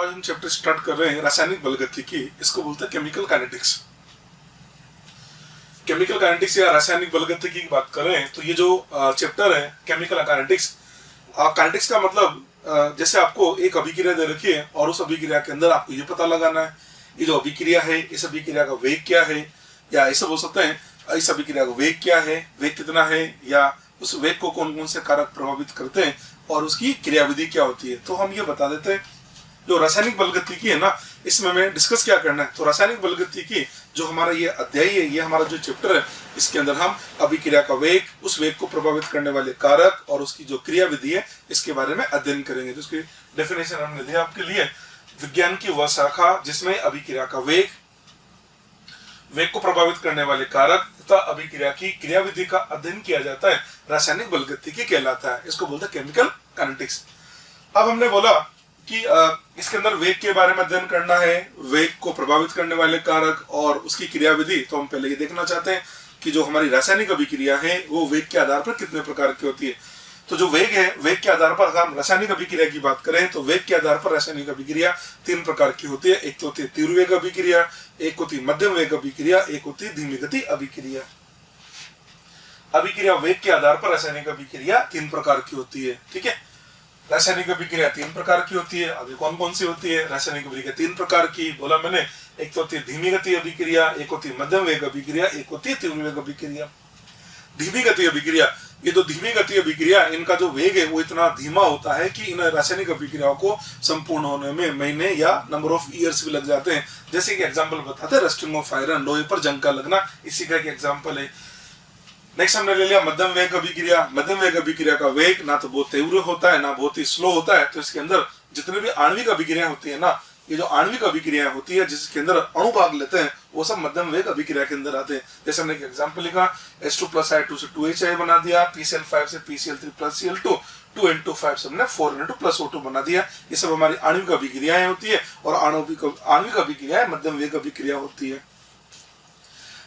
आज हम chapter start कर रहे हैं रासायनिक बलगतिकी, इसको बोलते हैं केमिकल काइनेटिक्स। केमिकल काइनेटिक्स या रासायनिक बलगतिकी की बात करें तो ये जो चैप्टर है केमिकल काइनेटिक्स, काइनेटिक्स का मतलब जैसे आपको एक अभिक्रिया दे रखी है और उस अभिक्रिया के अंदर आपको ये पता लगाना है ये जो अभिक्रिया है इस अभिक्रिया का वेग क्या है, या ऐसे बोल सकते हैं इस अभिक्रिया का वेग क्या है, वेग कितना है, या उस वेग को कौन कौन से कारक प्रभावित करते हैं और उसकी क्रियाविधि क्या होती है। तो हम ये बता देते हैं जो रासायनिक बलगतिकी है ना, इसमें हमें डिस्कस क्या करना है। तो रासायनिक बलगतिकी जो हमारा ये अध्याय है, ये हमारा जो चैप्टर है, इसके अंदर हम अभिक्रिया का वेग, उस वेग को प्रभावित करने वाले कारक और उसकी जो क्रियाविधि है इसके बारे में अध्ययन करेंगे। तो उसकी डेफिनेशन हमने दिया आपके लिए, विज्ञान की वह शाखा जिसमें अभिक्रिया का वेग को प्रभावित करने वाले कारक तथा अभिक्रिया की क्रियाविधि का अध्ययन किया जाता है, रासायनिक बलगतिकी कहलाता है। इसको बोलते हैं केमिकल काइनेटिक्स। अब हमने बोला कि इसके अंदर वेग के बारे में अध्ययन करना है, वेग को प्रभावित करने वाले कारक और उसकी क्रियाविधि। तो हम पहले ये देखना चाहते हैं कि जो हमारी रासायनिक अभिक्रिया है वो वेग के आधार पर कितने प्रकार की होती है। तो जो वेग है, वेग के आधार पर अगर हम रासायनिक अभिक्रिया की बात करें तो वेग के आधार पर रासायनिक अभिक्रिया तीन प्रकार की होती है। एक तो होती है तीव्र वेग अभिक्रिया, एक होती है मध्यम वेग अभिक्रिया, एक होती है धीमी गति अभिक्रिया। अभिक्रिया वेग के आधार पर रासायनिक अभिक्रिया तीन प्रकार की होती है। ठीक है, रासायनिक अभिक्रिया तीन प्रकार की होती है। अभी कौन कौन सी होती है रासायनिक अभिक्रिया? तीन प्रकार की बोला मैंने, एक तो होती है धीमी गति अभिक्रिया, एक होती है मध्यम वेग अभिक्रिया, एक होती है तीव्र वेग अभिक्रिया। धीमी गति अभिक्रिया, ये जो धीमी गति अभिक्रिया, इनका जो वेग है वो इतना धीमा होता है कि इन रासायनिक अभिक्रियाओं को संपूर्ण होने में महीने या नंबर ऑफ ईयर्स भी लग जाते हैं। जैसे कि एग्जांपल बताते हैं रस्टिंग ऑफ आयरन, लोहे पर जंग का लगना, इसी का एक एग्जांपल है। नेक्स्ट हमने ले लिया मध्यम वेग अभिक्रिया। मध्यम वेग अभिक्रिया का वेग ना तो बहुत तीव्र होता है ना बहुत ही स्लो होता है। तो इसके अंदर जितने भी आणविक अभिक्रिया होती है ना, ये जो आणविक अभिक्रिया होती है जिसके अंदर अणु भाग लेते हैं, वो सब मध्यम वेग अभिक्रिया के अंदर आते हैं। जैसे हमने एक एग्जांपल लिखा, H2+I2 से 2HI बना दिया, PCl5 से PCl3+Cl2, 2N2 से हमने 4N2+O2 बना दिया। ये सब हमारी आणविक अभिक्रियाएं होती है और आणविक अभिक्रियाएं मध्यम वेग अभिक्रिया होती है।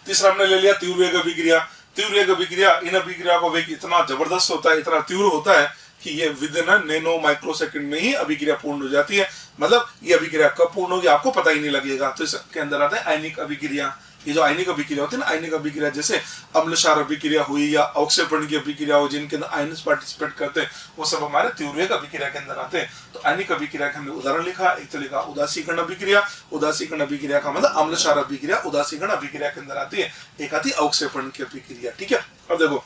तीसरा हमने ले लिया तीव्र वेग अभिक्रिया। तीव्र वेग अभिक्रिया, इन अभिक्रिया का वेग इतना जबरदस्त होता है, इतना तीव्र होता है कि ये विद इन नैनो माइक्रोसेकंड में ही अभिक्रिया पूर्ण हो जाती है। मतलब ये अभिक्रिया कब पूर्ण होगी आपको पता ही नहीं लगेगा। तो इसके अंदर आता है आयनिक अभिक्रिया। ये जो आयनिक अभिक्रिया होती है ना, आयनिक अभिक्रिया जैसे अम्ल क्षार अभिक्रिया हुई या अवक्षेपण की अभिक्रिया हो, जिनके अंदर आयन्स पार्टिसिपेट करते हैं, वो सब हमारे तीव्र वेग अभिक्रिया के अंदर आते हैं। तो आयनिक अभिक्रिया के हमने उदाहरण लिखा, एक तो लिखा उदासीकरण अभिक्रिया। उदासीकरण अभिक्रिया का मतलब अम्ल क्षार अभिक्रिया उदासीकरण अभिक्रिया के अंदर आती है। एक आती है अवक्षेपण की अभिक्रिया। ठीक है, अब देखो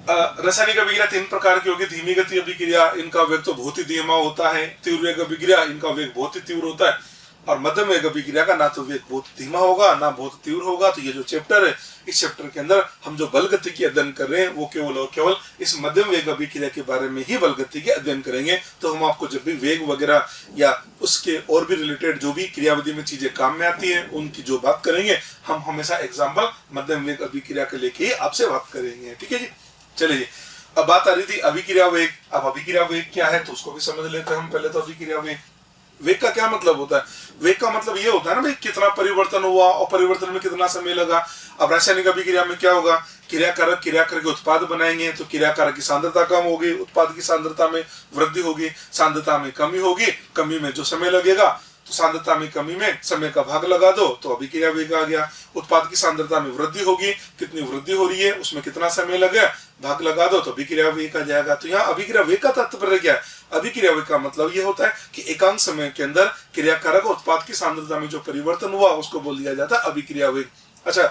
रासायनिक अभिक्रिया तीन प्रकार की होगी। धीमी गति अभिक्रिया, इनका वेग तो बहुत ही धीमा होता है। तीव्र वेग अभिक्रिया, इनका वेग बहुत ही तीव्र होता है। और मध्यम वेग अभिक्रिया का ना तो वेग बहुत धीमा होगा ना बहुत तीव्र होगा। तो ये जो चैप्टर है, इस चैप्टर के अंदर हम जो बलगतिकी अध्ययन कर रहे हैं वो केवल और केवल इस मध्यम वेग अभिक्रिया के बारे में ही बलगतिकी अध्ययन करेंगे। तो हम आपको जब भी वेग वगैरह या उसके और भी रिलेटेड जो भी क्रियाविधि में चीजें काम में आती है उनकी जो बात करेंगे, हम हमेशा एग्जाम्पल मध्यम वेग अभिक्रिया के लेके ही आपसे बात करेंगे। ठीक है जी, चलिए जी। अब बात आ रही थी अभिक्रिया वेग। अब अभिक्रिया वेग क्या है तो उसको भी समझ लेते हैं हम पहले। तो अभिक्रिया वेग का क्या मतलब होता है? वेग का मतलब ये होता है ना भाई, कितना परिवर्तन हुआ और परिवर्तन में कितना समय लगा। अब रासायनिक अभिक्रिया में क्या होगा, क्रियाकारक के उत्पाद बनाएंगे तो क्रियाकारक की सांद्रता कम होगी, उत्पाद की सांद्रता में वृद्धि होगी, सांद्रता में कमी होगी, कमी में जो समय लगेगा तो सांद्रता में कमी में समय का भाग लगा दो तो अभिक्रिया वेग आ गया। उत्पाद की सांद्रता में वृद्धि होगी, कितनी वृद्धि हो रही है उसमें कितना समय लगे, भाग लगा दो तो अभिक्रिया वेग आ जाएगा। तो यहाँ अभिक्रिया वेग का तात्पर्य क्या है? अभिक्रिया वेग का मतलब ये होता है कि एकांक समय के अंदर क्रियाकारक और उत्पाद की सांद्रता में जो परिवर्तन हुआ उसको बोल दिया जाता है अभिक्रिया वेग। अच्छा,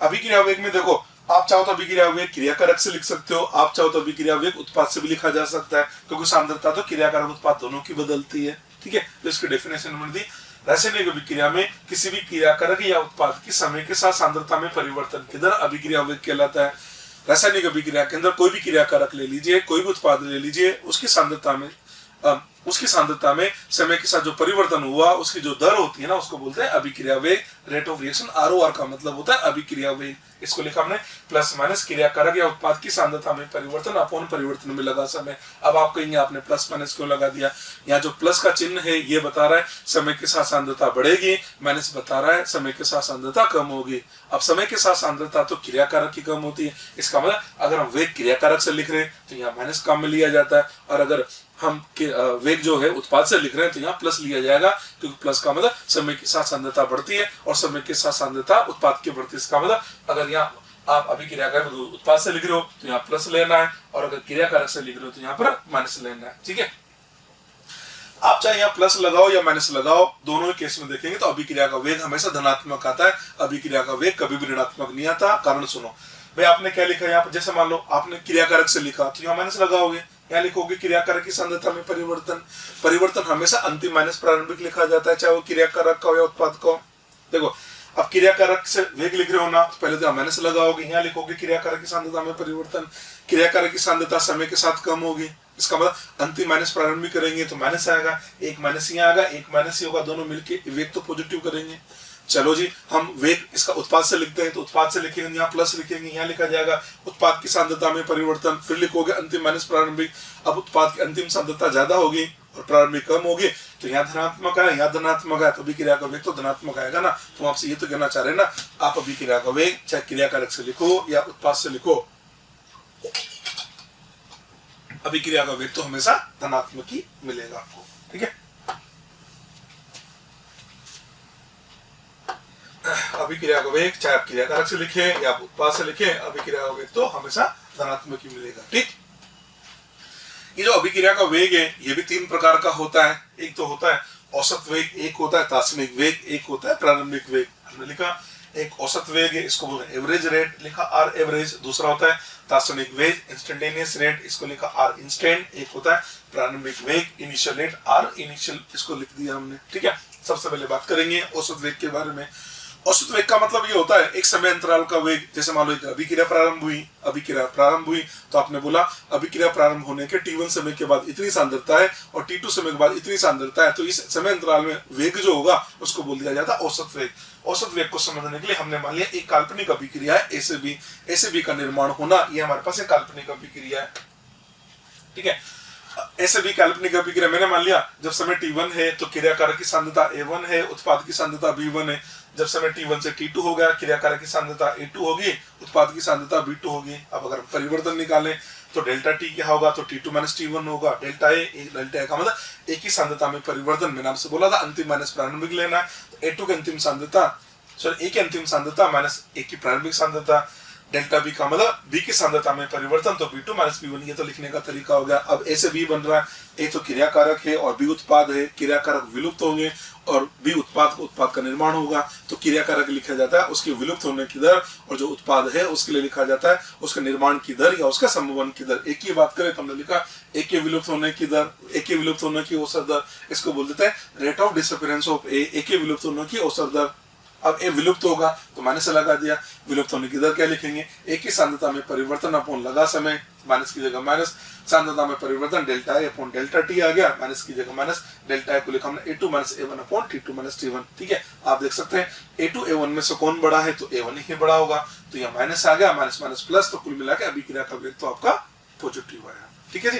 अभिक्रिया वेग में देखो, आप चाहो तो अभिक्रिया वेग क्रियाकारक से लिख सकते हो, आप चाहो तो अभिक्रिया वेग उत्पाद से भी लिखा जा सकता है, क्योंकि सांद्रता तो क्रियाकारक उत्पाद दोनों की बदलती है। ठीक है, तो इसकी डेफिनेशन बन दी, रासायनिक अभिक्रिया में किसी भी क्रियाकारक या उत्पाद की समय के साथ सांद्रता में परिवर्तन की दर अभिक्रिया वेग कहलाता है। रासायनिक अभिक्रिया के अंदर कोई भी क्रियाकारक ले लीजिए, कोई भी उत्पाद ले लीजिए, उसकी सांद्रता में समय के साथ जो परिवर्तन हुआ उसकी जो दर होती है ना, उसको बोलते हैं अभिक्रिया वेग। रेट ऑफ रिएक्शन ROR का मतलब होता है अभिक्रिया वेग। इसको लिखा हमने प्लस माइनस क्रिया कारक या उत्पाद की सांद्रता में परिवर्तन अपॉन परिवर्तन में लगा समय। अब आप कहेंगे आपने प्लस माइनस क्यों लगा दिया? यहाँ जो प्लस का चिन्ह है ये बता रहा है समय के साथ सांद्रता बढ़ेगी, माइनस बता रहा है समय के साथ सांद्रता कम होगी। अब समय के साथ सांद्रता तो क्रिया कारक की कम होती है, इसका मतलब अगर हम वेग क्रिया कारक से लिख रहे हैं तो यहाँ माइनस काम में लिया जाता है, और अगर हम वेग जो है उत्पाद से लिख रहे हैं तो यहाँ प्लस लिया जाएगा, क्योंकि प्लस का मतलब समय के साथ सांद्रता बढ़ती है और समय के साथ सांद्रता उत्पाद की बढ़ती है। इसका मतलब अगर यहाँ आप अभी क्रिया कारक उत्पाद से लिख रहे हो तो यहाँ प्लस लेना है, और अगर क्रिया कारक से लिख रहे हो तो यहाँ पर माइनस लेना है। ठीक है, आप चाहे यहाँ प्लस लगाओ या माइनस लगाओ, दोनों ही केस में देखेंगे तो अभिक्रिया का वेग हमेशा धनात्मक आता है, अभिक्रिया का वेग कभी भी ऋणात्मक नहीं आता। कारण सुनो भाई, आपने क्या लिखा यहाँ पर, जैसे मान लो आपने क्रिया कारक से लिखा तो यहाँ माइनस लगाओगे, यहाँ लिखोगे क्रिया कारक की सांद्रता में परिवर्तन। परिवर्तन हमेशा अंतिम माइनस प्रारंभिक लिखा जाता है, चाहे वो क्रिया कारक का हो या उत्पाद का हो। देखो अब क्रिया कारक से वेग लिख रहे हो ना, तो पहले तो माइनस लगाओगे, यहाँ लिखोगे क्रिया कारक की सांद्रता में परिवर्तन। क्रिया कारक की सांद्रता समय के साथ कम होगी, इसका मतलब अंतिम माइनस प्रारंभिक करेंगे तो माइनस आएगा, एक माइनस यहाँ आएगा, एक माइनस ही होगा, दोनों मिलके वेग तो पॉजिटिव करेंगे। चलो जी, हम वेग इसका उत्पाद से लिखते हैं तो उत्पाद से लिखेंगे, यहाँ प्लस लिखेंगे, यहाँ लिखा जाएगा उत्पाद की सांद्रता में परिवर्तन, फिर लिखोगे अंतिम माइनस प्रारंभिक। अब उत्पाद की अंतिम सांद्रता ज्यादा होगी और प्रारंभिक कम होगी तो यहाँ धनात्मक है, यहाँ धनात्मक है, तो अभिक्रिया का वेग तो धनात्मक आएगा ना। तो आपसे ये तो कहना चाह रहे हैं ना, आप अभिक्रिया का वेग चाहे क्रिया कारक से लिखो या उत्पाद से लिखो, अभिक्रिया का वेग तो हमेशा धनात्मक ही मिलेगा आपको। ठीक है, अभिक्रिया का वेग चाहे आप क्रिया कारक से लिखे या आप उत्पाद से लिखे, अभिक्रिया का वेग तो हमेशा धनात्मक ही मिलेगा। ठीक, ये जो अभिक्रिया का वेग है ये भी तीन प्रकार का होता है। एक तो होता है औसत वेग, एक होता है तात्क्षणिक वेग, एक होता है प्रारंभिक वेग। हमने लिखा एक औसत वेग है, इसको बोलते हैं एवरेज रेट, लिखा आर एवरेज। दूसरा होता है तात्क्षणिक वेग, इंस्टेंटेनियस रेट, इसको लिखा आर इंस्टेंट। एक होता है प्रारंभिक वेग, इनिशियल रेट, आर इनिशियल, इसको लिख दिया हमने। ठीक है, सबसे पहले बात करेंगे औसत वेग के बारे में। औसत वेग का मतलब ये होता है एक समय अंतराल का वेग। जैसे मान लो अभिक्रिया प्रारंभ हुई तो आपने बोला अभिक्रिया प्रारंभ होने के t1 समय के बाद इतनी सांद्रता है और t2 समय के बाद इतनी सांद्रता है, तो इस समय अंतराल में वेग जो होगा उसको बोल दिया जाता है औसत वेग। औसत वेग को समझने के लिए हमने मान लिया एक काल्पनिक अभिक्रिया है एसीबी का निर्माण होना, ये हमारे पास एक काल्पनिक अभिक्रिया है। ठीक है, ऐसे भी काल्पनिक अभिक्रिया मैंने मान लिया जब समय t1 है तो क्रिया कारक की सांद्रता A1 है, उत्पाद की सांद्रता B1 है। जब समय t1 से t2 हो गया, क्रिया कारक की सांद्रता A2 होगी, उत्पाद की सांद्रता B2 होगी। अब अगर परिवर्तन निकालें तो डेल्टा t क्या होगा, तो t2 माइनस t1 होगा। डेल्टा ए का मतलब एक ही सांद्रता में परिवर्तन। मैंने आपसे बोला था अंतिम माइनस प्रारंभिक लेना है, तो A2 की अंतिम सांद्रता A की अंतिम सांद्रता माइनस A की प्रारंभिक सांद्रता, डेल्टा बी का मतलब बी की सांद्रता में परिवर्तन, तो B2 माइनस B1, ये तो लिखने का तरीका हो गया। अब ए से बी बन रहा है, ए तो क्रिया कारक है और बी उत्पाद है, क्रिया कारक विलुप्त होंगे और बी उत्पाद का निर्माण होगा, तो क्रिया कारक लिखा जाता है उसके विलुप्त होने की दर, और जो उत्पाद है उसके लिए लिखा जाता है उसके निर्माण की दर या उसका संवहन की दर। एक की बात करें तो हमने लिखा ए के विलुप्त होने की दर, ए के विलुप्त होने की औसत दर, इसको बोल देते हैं रेट ऑफ डिसअपीयरेंस ऑफ ए के विलुप्त होने की औसत दर। अब ए विलुप्त होगा तो माइनस लगा दिया, विलुप्त होने की दर क्या लिखेंगे, ए की सांद्रता में परिवर्तन अपॉन लगा समय, माइनस की जगह माइनस, सांद्रता में परिवर्तन delta A upon delta T आ गया, माइनस की जगह माइनस, डेल्टा ए को लिखा हमने A2 minus A1 upon T2 minus T1। ठीक है, आप देख सकते हैं A2 A1 में से कौन बड़ा है, तो A1 ही बड़ा होगा, तो यहाँ माइनस आ गया, माइनस माइनस प्लस, तो कुल मिला के अभिक्रिया का वेग तो आपका पॉजिटिव आया। ठीक है जी,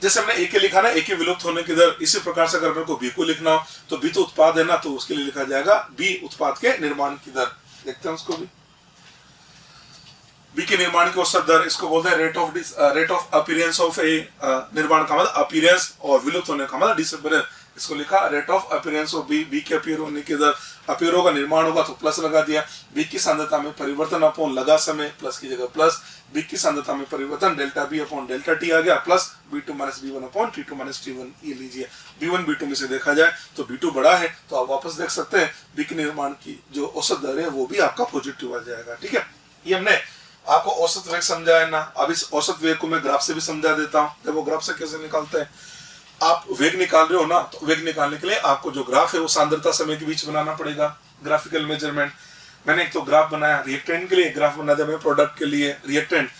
जैसे हमने ए के लिखा ना ए के विलुप्त होने की दर, इसी प्रकार से अगर मेरे को बी को लिखना हो तो बी तो उत्पाद है ना, तो उसके लिए लिखा जाएगा बी उत्पाद के निर्माण की दर। देखते हैं उसको भी, बी के निर्माण की औसत दर, इसको बोलते हैं रेट ऑफ अपीयरेंस ऑफ ए। निर्माण का मतलब अपीयरेंस और विलुप्त होने का मतलब डिसअपीयरेंस, इसको लिखा rate of appearance of B, B के अपीयर होने की दर, अपीयर होगा निर्माण होगा तो प्लस लगा दिया, बी की सांद्रता में परिवर्तन अपॉन लगा समय, प्लस की जगह प्लस, बी की सांद्रता में परिवर्तन delta B upon delta T आ गया, plus B2 minus B1 upon T2 minus T1। ये लीजिए B1 B2 में से देखा जाए तो B2 बड़ा है, तो आप वापस देख सकते हैं बी के निर्माण की जो औसत दर है वो भी आपका पॉजिटिव आ जाएगा। ठीक है, ये हमने आपको औसत वेग समझाया ना। अब इस औसत वेग को मैं ग्राफ से भी समझा देता हूँ। देखो ग्राफ से कैसे निकालते हैं, आप वेग निकाल रहे हो ना, तो वेग निकालने के लिए आपको जो ग्राफ है वो सांद्रता समय के बीच बनाना पड़ेगा, ग्राफिकल मेजरमेंट। मैंने एक तो ग्राफ बनाया रिएक्टेंट के लिए, ग्राफ बना दिया मैं प्रोडक्ट के लिए। रिएक्टेंट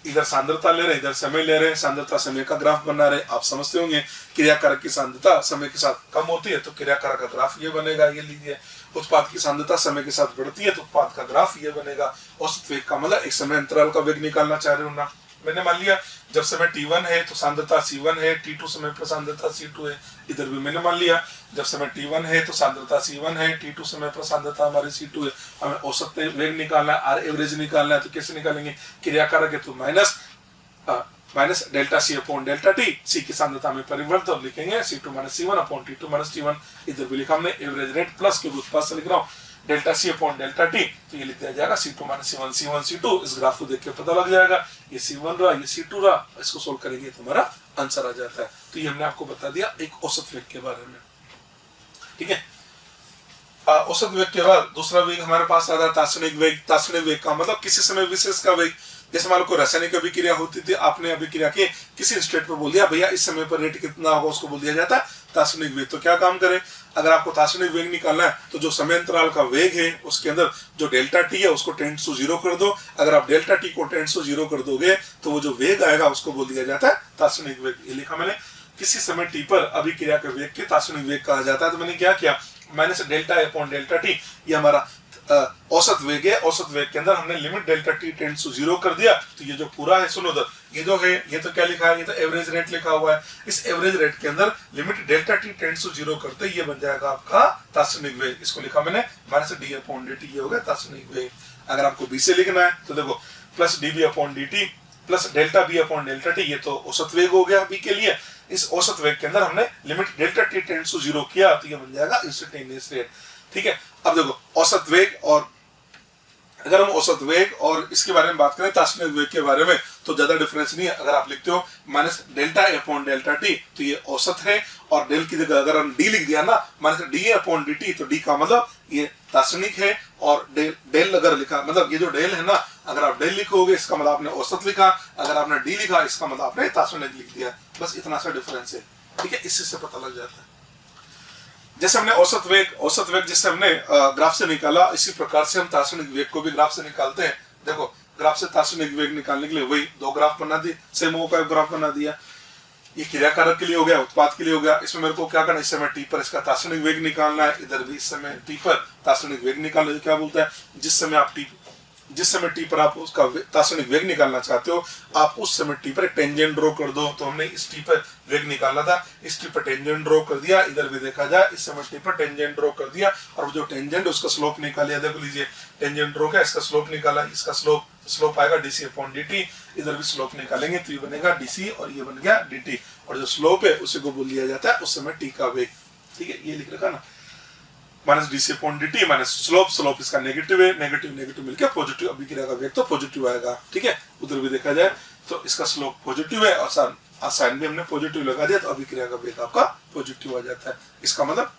इधर सांद्रता ले रहे, इधर समय ले रहे, सांद्रता समय का ग्राफ बना रहे। आप समझते होंगे क्रिया कारक की सांद्रता समय के साथ कम होती है तो क्रिया कारक का ग्राफ ये बनेगा, ये लीजिए। उत्पाद की सांद्रता समय के साथ बढ़ती है तो उत्पाद का ग्राफ ये बनेगा। औसत वेग का मतलब एक समय अंतराल का वेग निकालना चाह रहे हो ना। मैंने मान लिया जब समय t1 है तो सांद्रता c1 है, t2 समय पर सांद्रता c2 है। इधर भी मैंने मान लिया जब समय t1 है तो सांद्रता c1 है, t2 समय पर सांद्रता हमारी c2 है। हमें औसत वेग निकालना है, आर एवरेज निकालना है, तो कैसे निकालेंगे? क्रियाकारक है तो minus delta C upon delta T, C की सांद्रता में परिवर्तन लिखेंगे c2 minus c1 upon t2 minus t1। इधर भी लिखा हमने एवरेज रेट प्लस के उत्पाद से लिख रहा हूँ delta C upon delta T, तो ये लिख दिया जाएगा c2 minus c1 c1 c2। इस ग्राफ को देख के पता लग जाएगा ये c1 रहा, ये c2 रहा, इसको सोल्व करेंगे तो हमारा आंसर आ जाता है। तो ये हमने आपको बता दिया एक औसत वेग के बारे में, ठीक है। औसत वेग के बाद दूसरा वेग हमारे पास आता है तात्क्षणिक वेग। तात्क्षणिक वेग का मतलब किसी समय विशेष का वेग। जैसे मान लो कोई रासायनिक अभिक्रिया होती थी, आपने अभिक्रिया के किसी स्टेट पर बोल दिया भैया इस समय पर रेट कितना होगा, उसको बोल दिया जाता है तात्क्षणिक वेग। तो क्या काम करें, अगर आपको तात्क्षणिक वेग निकालना है तो जो समय अंतराल का वेग है उसके अंदर जो डेल्टा टी है उसको टेंड्स टू 0 कर दो। अगर आप डेल्टा टी को टेंड्स टू 0 कर दोगे तो वो जो वेग आएगा उसको बोल दिया जाता है तात्क्षणिक वेग। ये लिखा मैंने, किसी समय टी पर अभिक्रिया के वेग के तात्क्षणिक वेग कहा जाता है। तो मैंने क्या किया, minus delta upon delta T, ये हमारा औसत वेग है। औसत वेग के अंदर हमने limit delta T tends to 0 कर दिया। तो ये जो पूरा है, सुनो तो ये जो है ये तो क्या लिखा है, ये तो एवरेज रेट लिखा हुआ है। इस एवरेज रेट के अंदर limit delta T tends to 0 करते ये बन जाएगा आपका तात्क्षणिक वेग। इसको लिखा मैंने minus D upon D T, ये हो गया तात्क्षणिक वेग। अगर आपको बी से लिखना है तो देखो plus D B upon D T plus delta B upon delta T, ये तो औसत वेग हो गया बी के लिए। इस औसत वेग के अंदर हमने limit delta T tends to 0 किया तो ये बन जाएगा इंस्टेंटेनियस रेट, ठीक है। अब देखो औसत वेग, और अगर हम औसत वेग और इसके बारे में बात करें तात्क्षणिक वेग के बारे में तो ज्यादा डिफरेंस नहीं है। अगर आप लिखते हो minus delta upon delta T तो ये औसत है, और डेल की जगह अगर हम डी लिख दिया ना minus D upon D T, तो डी का मतलब ये तात्क्षणिक है, और डेल अगर लिखा मतलब ये जो डेल है ना, अगर आप डेल लिखोगे इसका मतलब आपने औसत लिखा, अगर आपने डी लिखा इसका मतलब आपने तात्क्षणिक लिख दिया। बस इतना सा डिफरेंस है, ठीक है। इससे से पता लग जाता है। जैसे हमने औसत वेग जिससे हमने ग्राफ से निकाला, इसी प्रकार से हम तात्क्षणिक वेग को भी ग्राफ से निकालते हैं। देखो ग्राफ से तात्क्षणिक वेग निकालने के लिए वही दो ग्राफ बना दिए, सेम का ग्राफ बना दिया। ये क्रियाकारक के लिए हो गया, उत्पाद के लिए हो गया। इसमें मेरे को क्या करना, इस समय टी पर इसका तात्क्षणिक वेग निकालना है, इधर भी इस समय टी पर तात्क्षणिक वेग निकालना है। क्या बोलता है, जिस समय टी पर आप उसका तात्क्षणिक वेग निकालना चाहते हो, आप उस समय टी पर एक टेंजेंट ड्रॉ कर दो। तो हमने इस टी पर वेग निकालना था, इस टी पर टेंजेंट ड्रॉ कर दिया। इधर भी देखा जाए इस समय टी पर टेंजेंट ड्रॉ कर दिया, और जो टेंजेंट उसका स्लोप निकालिया। देखो लीजिए टेंजेंट ड्रॉ का इसका स्लोप निकाला, इसका स्लोप आएगा डीसी अपॉन डी। इधर भी स्लोप निकालेंगे तो ये बनेगा डीसी और ये बन गया डी। और जो स्लोप है उसी को बोल दिया जाता है उस समय टी का वेग, ठीक है। ये लिख रखा ना, minus D C upon D T minus slope इसका नेगेटिव है, नेगेटिव मिलकर पॉजिटिव, अभिक्रिया का वेग तो पॉजिटिव आएगा, ठीक है। उधर भी देखा जाए तो इसका स्लोप पॉजिटिव है और साइन भी हमने पॉजिटिव लगा दिया तो अभिक्रिया का वेग आपका पॉजिटिव आ जाता है। इसका मतलब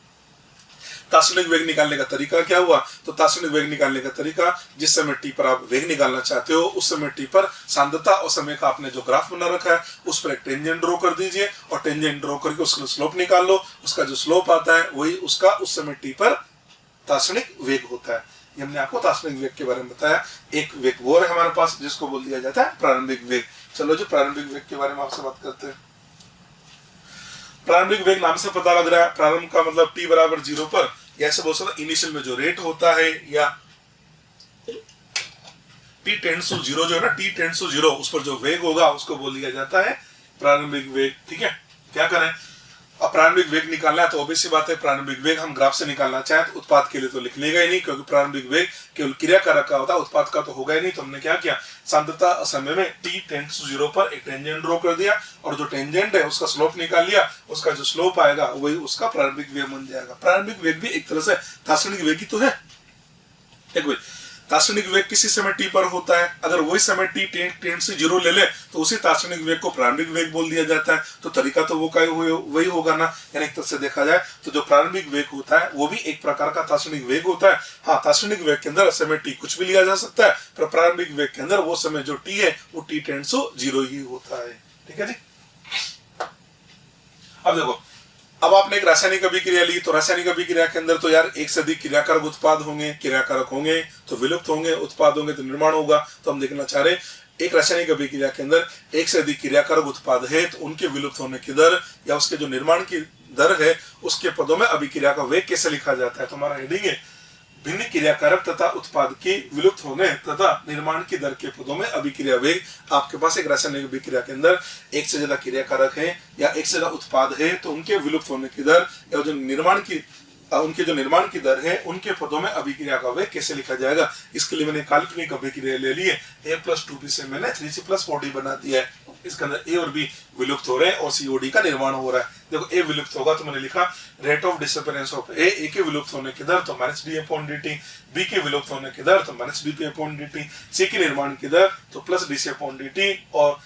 तात्क्षणिक वेग निकालने का तरीका क्या हुआ, तो तात्क्षणिक वेग निकालने का तरीका, जिस समय टी पर आप वेग निकालना चाहते हो उस समय टी पर सांद्रता और समय का आपने जो ग्राफ बना रखा है उस पर एक टेंजेंट ड्रॉ कर दीजिए, और टेंजेंट ड्रॉ करके उसका स्लोप निकाल लो। उसका जो स्लोप आता है वही उसका उस समय टी पर तात्क्षणिक वेग होता है। ये हमने आपको तात्क्षणिक वेग के बारे में बताया। एक वेग और है हमारे पास जिसको बोल दिया जाता है प्रारंभिक वेग। चलो जो प्रारंभिक वेग के बारे में आपसे बात करते हैं। प्रारंभिक वेग नाम से पता लग रहा है, प्रारंभ का मतलब t बराबर 0 पर, या ऐसे बोल सकते इनिशियल में जो रेट होता है, या t टेंड्स टू 0 जो है ना, t टेंड्स टू 0 उस पर जो वेग होगा उसको बोल दिया जाता है प्रारंभिक वेग, ठीक है। क्या करें, अब प्रारंभिक वेग निकालना है तो ऑब्वियस बात है प्रारंभिक वेग हम ग्राफ से निकालना चाहें तो उत्पाद के लिए तो लिख लेगा ही नहीं, क्योंकि प्रारंभिक वेग केवल क्रियाकारक का होता है, उत्पाद का तो होगा ही नहीं। तो हमने क्या किया, सांद्रता समय में t टेंड्स टू 0 पर एक टेंजेंट ड्रॉ कर दिया, और जो टेंजेंट है उसका स्लोप निकाल लिया। उसका जो स्लोप आएगा वही उसका प्रारंभिक वेग बन जाएगा। प्रारंभिक वेग भी एक तरह से तात्क्षणिक वेग ही तो है। एक मिनट, तात्क्षणिक वेग किसी समय t पर होता है, अगर वही समय t टेंड्स टू 0 ले ले तो उसी तात्क्षणिक वेग को प्रारंभिक वेग बोल दिया जाता है। तो तरीका तो वो वही होगा ना। यानी एक तरह से देखा जाए तो जो प्रारंभिक वेग होता है वो भी एक प्रकार का तात्क्षणिक वेग होता है। हाँ, तात्क्षणिक वेग के अंदर समय t कुछ भी लिया जा सकता है, पर प्रारंभिक वेग के अंदर वो समय जो t है वो t टेंड्स टू 0 ही होता है, ठीक है जी। अब देखो, अब आपने एक रासायनिक अभिक्रिया ली, तो रासायनिक अभिक्रिया के अंदर तो यार एक से अधिक क्रियाकारक उत्पाद होंगे, क्रियाकारक होंगे तो विलुप्त होंगे, उत्पाद होंगे तो निर्माण होगा। तो हम देखना चाह रहे एक रासायनिक अभिक्रिया के अंदर एक से अधिक क्रियाकारक उत्पाद है तो उनके विलुप्त होने की दर या उसके जो निर्माण की दर है उसके पदों में अभिक्रिया का वेग कैसे लिखा जाता है। तो हमारा हेडिंग है भिन्न क्रियाकारक तथा उत्पाद के विलुप्त होने तथा निर्माण की दर के पदों में अभिक्रिया वेग। आपके पास एक रासायनिक अभिक्रिया के अंदर एक से ज्यादा क्रियाकारक है या एक से ज्यादा उत्पाद है, तो उनके विलुप्त होने की दर या जो निर्माण की दर है उनके पदों में अभिक्रिया का वेग कैसे लिखा जाएगा। इसके लिए मैंने काल्पनिक अभिक्रिया ले लिए। a+2b से मैंने 3c+4d बना दिया है। इसके अंदर a और b विलुप्त हो रहे हैं और COD का निर्माण हो रहा है। देखो a विलुप्त होगा तो मैंने लिखा rate of disappearance of a के विलुप्त होने की दर तो -d/dt, b के विलुप्त होने की दर तो -dp/dt, c के निर्माण की दर तो +dc/dt और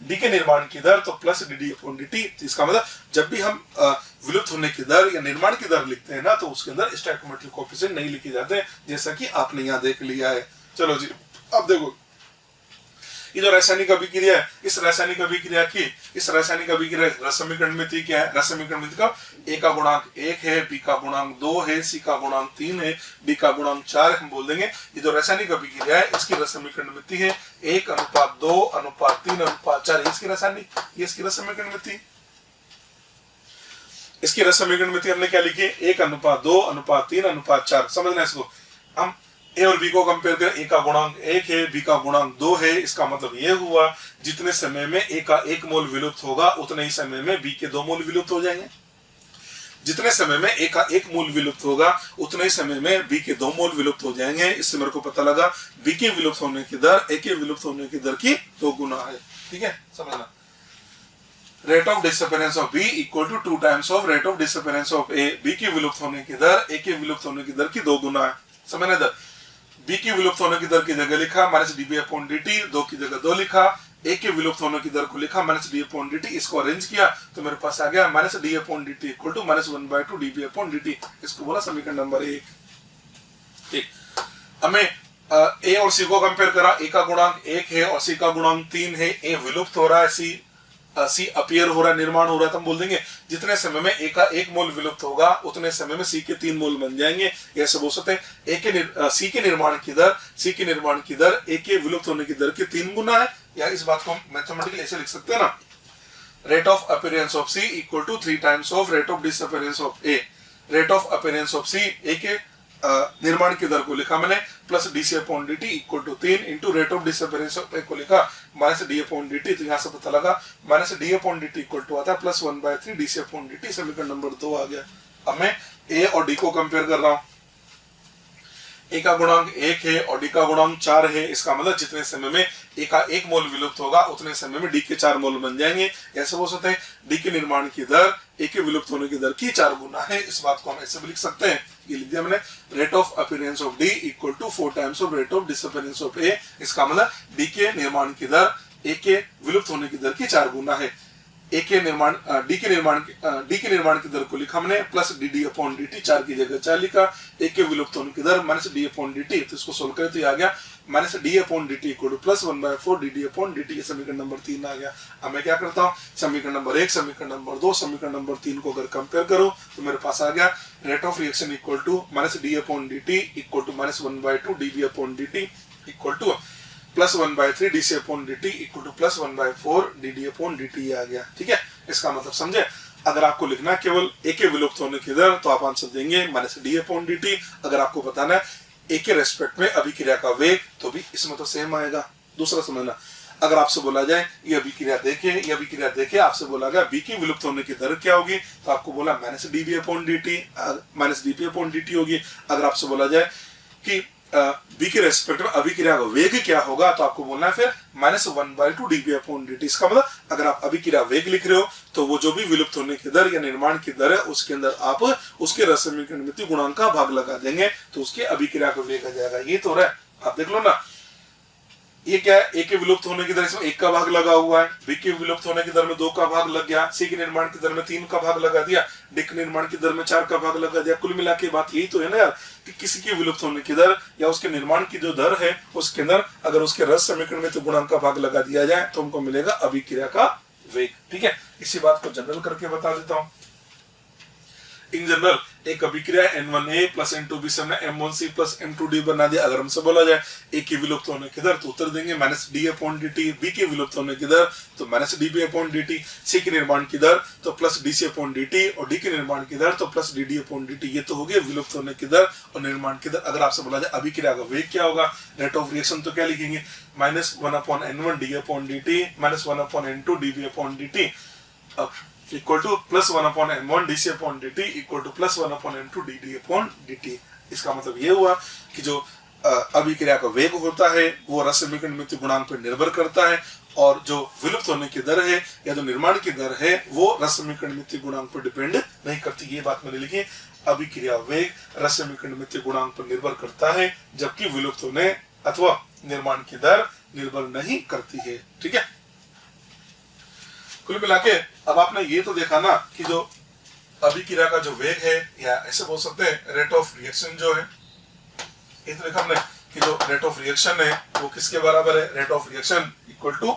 डी के निर्माण की दर तो +dd/dt। इसका मतलब जब भी हम विलुप्त होने की दर या निर्माण की दर लिखते हैं ना तो उसके अंदर स्टोइकोमेट्रिक कोएफिशिएंट नहीं लिखे जाते, जैसा कि आपने यहाँ देख लिया है। चलो जी, अब देखो ये जो रासायनिक अभिक्रिया है, इस रासायनिक अभिक्रिया रस समीकरण में थी क्या है। रस समीकरण में का a का गुणांक 1 है, b का गुणांक 2 है, c का गुणांक 3 है, d का गुणांक 4 है। हम बोल देंगे ये जो रासायनिक अभिक्रिया है इसकी रस समीकरण में थी है 1:2:3:4। इसकी रस समीकरण में थी। इसकी रस समीकरण में थी हमने क्या लिखी 1:2:3:4। समझना इसको। हम ए और बी को कंपेयर करें, ए का गुणांक 1 है, बी का गुणांक 2 है। इसका मतलब ये हुआ जितने समय में ए का 1 मोल विलुप्त होगा उतने ही समय में बी के 2 मोल विलुप्त हो जाएंगे। जितने समय में ए का 1 मोल विलुप्त होगा उतने ही समय में बी के 2 मोल विलुप्त हो जाएंगे। इससे मेरे को पता लगा बी के विलुप्त होने की दर ए के विलुप्त होने की दर की 2 गुना है। ठीक है, समझना। Rate of disappearance of B equal to 2 times of rate of disappearance of A. B के विलुप्त होने की दर ए के विलुप्त होने की दर की 2 गुना है। समझना इधर, बी की विलुप्त होने की दर की जगह लिखा -dp/dt, 2 की जगह 2 लिखा। ए के विलुप्त होने की दर को लिखा -d/dt। इसको अरेंज किया तो मेरे पास आ गया -d/dt इक्वल टू -1/2 dp/dt। इसको बोला समीकरण नंबर 1। ठीक, हमें ए और सी को कंपेयर करा। ए का गुणांक 1 है और सी का गुणांक 3 है। ए विलुप्त हो रहा है, सी अपीयर हो रहा है, निर्माण हो रहा है। तो हम बोल देंगे जितने समय में ए का 1 मोल विलुप्त होगा उतने समय में सी के 3 मोल बन जाएंगे। ऐसे बोल सकते हैं सी के निर्माण की दर ए के विलुप्त होने की दर के 3 गुना है। या इस बात को मैथमेटिकली ऐसे लिख सकते हैं ना, rate of appearance of C equal to 3 times of rate of disappearance of A. Rate of appearance of C, A के निर्माण की दर को लिखा मैंने +dc/dt equal to 3 into rate of disappearance of A को लिखा -d/dt। तो यहाँ से पता लगा -d/dt इक्वल टू आता है +1/3 dc/dt। समीकरण नंबर 2 आ गया। अब मैं ए और डी को कंपेयर कर रहा हूँ। ए का गुणांक 1 है और डी का गुणांक 4 है। इसका मतलब जितने समय में ए का 1 मोल विलुप्त होगा उतने समय में डी के 4 मोल बन जाएंगे। ऐसे हो सकते हैं डी के निर्माण की दर ए के विलुप्त होने की दर की 4 गुना है। इस बात को हम ऐसे भी लिख सकते हैं, ये लिख दिया मैंने, rate of appearance of D equal to 4 times of rate of disappearance of A. इसका मतलब डी के निर्माण की दर ए के विलुप्त होने की दर की 4 गुना है। डी के निर्माण की दर को लिखा हमने +dd/dt, 4 की जगह 4 लिखा। ए के विलुप्त होने की दर -d/dt। तो इसको सोल्व करें तो ये आ गया -d/dt इक्वल टू +1/4 dd/dt। समीकरण नंबर 3 आ गया। अब मैं क्या करता हूँ, समीकरण नंबर 1, समीकरण नंबर 2, समीकरण नंबर 3 को अगर कंपेयर करो तो मेरे पास आ गया rate of reaction equal to -d/dt equal to -1/2 db/dt equal to +1/3 dc/dt equal to +1/4 dd/dt आ गया। ठीक है, इसका मतलब समझे। अगर आपको लिखना है केवल ए के विलुप्त होने की दर तो आप आंसर देंगे -d/dt। अगर आपको बताना है ए के रेस्पेक्ट में अभिक्रिया का वेग तो भी इसमें तो सेम आएगा। दूसरा समझना, अगर आपसे बोला जाए ये अभिक्रिया देखे, आपसे बोला गया बी की विलुप्त होने की दर क्या होगी तो आपको बोला -dp/dt होगी। अगर आपसे बोला जाए कि बी के रेस्पेक्ट में अभिक्रिया का वेग क्या होगा तो आपको बोलना है फिर -1/2 dp/dt। इसका मतलब अगर आप अभिक्रिया वेग लिख रहे हो तो वो जो भी विलुप्त होने की दर या निर्माण की दर है उसके अंदर आप उसके रस समीकरण में गुणांक का भाग लगा देंगे तो उसके अभिक्रिया का वेग आ जाएगा। ये तो रहा है, आप देख लो ना। ये क्या है, ए के विलुप्त होने की दर इसमें 1 का भाग लगा हुआ है, बी के विलुप्त होने की दर में 2 का भाग लग गया, सी के निर्माण की दर में 3 का भाग लगा दिया, डी के निर्माण की दर में 4 का भाग लगा दिया। कुल मिला के बात यही तो है ना यार कि किसी की विलुप्त होने की दर या उसके निर्माण की जो दर है उसके अंदर अगर उसके रस समीकरण में तो गुणांक का भाग लगा दिया जाए तो हमको मिलेगा अभिक्रिया का वेग। ठीक है, इसी बात को जनरल करके बता देता हूँ। इन जनरल एक अभिक्रिया N1A प्लस N2B से हमने M1C प्लस M2D बना दिया। अगर हमसे बोला जाए A की विलुप्त होने की दर, तो उत्तर देंगे -D/dt। B की विलुप्त होने की दर तो -dB/dt। C की निर्माण की दर तो प्लस dC/dt और D की निर्माण की दर तो प्लस dd/dt। ये तो हो गया विलुप्त होने की दर और निर्माण की दर। अगर आपसे बोला जाए अभिक्रिया का वेग क्या होगा, रेट ऑफ रिएक्शन, तो क्या लिखेंगे -1/N1 D/dt -1/N2 dB/dt equal to +1/N1 dC/dt equal to +1/N2 dd/dt। इसका मतलब ये हुआ कि जो अभिक्रिया का वेग होता है वो रस समीकरण मृत्यु गुणांक पर निर्भर करता है, और जो विलुप्त होने की दर है या जो निर्माण की दर है वो रस समीकरण मृत्यु गुणांक पर डिपेंड नहीं करती। ये बात मैंने लिखी, अभिक्रिया वेग रस समीकरण मृत्यु गुणांक पर निर्भर करता है, जबकि विलुप्त होने अथवा निर्माण की दर निर्भर नहीं करती है। ठीक है, कुल मिला के अब आपने ये तो देखा ना कि जो अभिक्रिया का जो वेग है, या ऐसे बोल सकते हैं रेट ऑफ रिएक्शन जो है, ये तो देखा हमने कि जो रेट ऑफ रिएक्शन है वो किसके बराबर है, rate of reaction equal to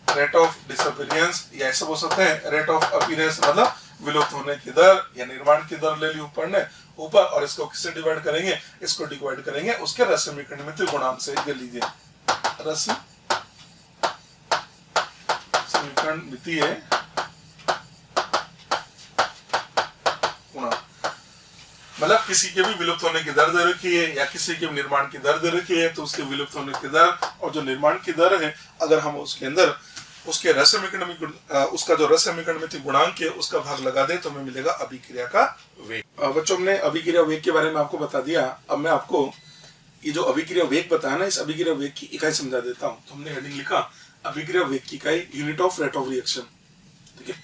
rate of disappearance, या ऐसे बोल सकते हैं रेट ऑफ अपीयरेंस, मतलब विलुप्त होने की दर या निर्माण की दर ले ली ऊपर ने ऊपर, और इसको किससे डिवाइड करेंगे, इसको डिवाइड करेंगे उसके रस समीकरण में गुणांक से। ये लीजिए रस समीकरण मितीय गुणांक, मतलब किसी के भी विलुप्त होने की दर दे रखी है या किसी के निर्माण की दर दे रखी है, तो उसके विलुप्त होने की दर और जो निर्माण की दर है, अगर हम उसके अंदर उसके रस समीकरण में उसका जो रस समीकरण में गुणांक है उसका भाग लगा दे तो हमें मिलेगा अभिक्रिया का वेग। बच्चों, हमने अभिक्रिया वेग के बारे में आपको बता दिया। अब मैं आपको ये जो अभिक्रिया वेग बताया ना, इस अभिक्रिया वेग की इकाई समझा देता हूँ। तो हमने हेडिंग लिखा अभिक्रिया वेग की इकाई unit of rate of reaction. ठीक है,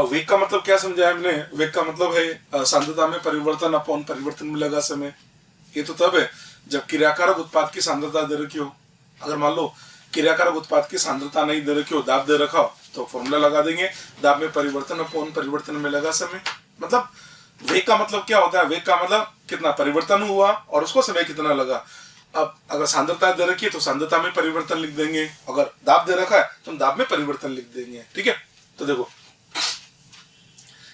वेग का मतलब क्या समझाया हमने, वेग का मतलब है सांद्रता में परिवर्तन अपॉन परिवर्तन में लगा समय। ये तो तब है जब क्रियाकारक उत्पाद की सांद्रता दे रखी हो। अगर मान लो क्रियाकारक उत्पाद की सांद्रता नहीं दे रखी हो, दाब दे रखा हो, तो फॉर्मूला लगा देंगे दाब में परिवर्तन अपॉन परिवर्तन में लगा समय। मतलब वेग का मतलब क्या होता है, वेग का मतलब कितना परिवर्तन हुआ और उसको समय कितना लगा। अब अगर सांद्रता दे रखी है तो सांद्रता में परिवर्तन लिख देंगे, अगर दाब दे रखा है तो हम दाब में परिवर्तन लिख देंगे। ठीक है, तो देखो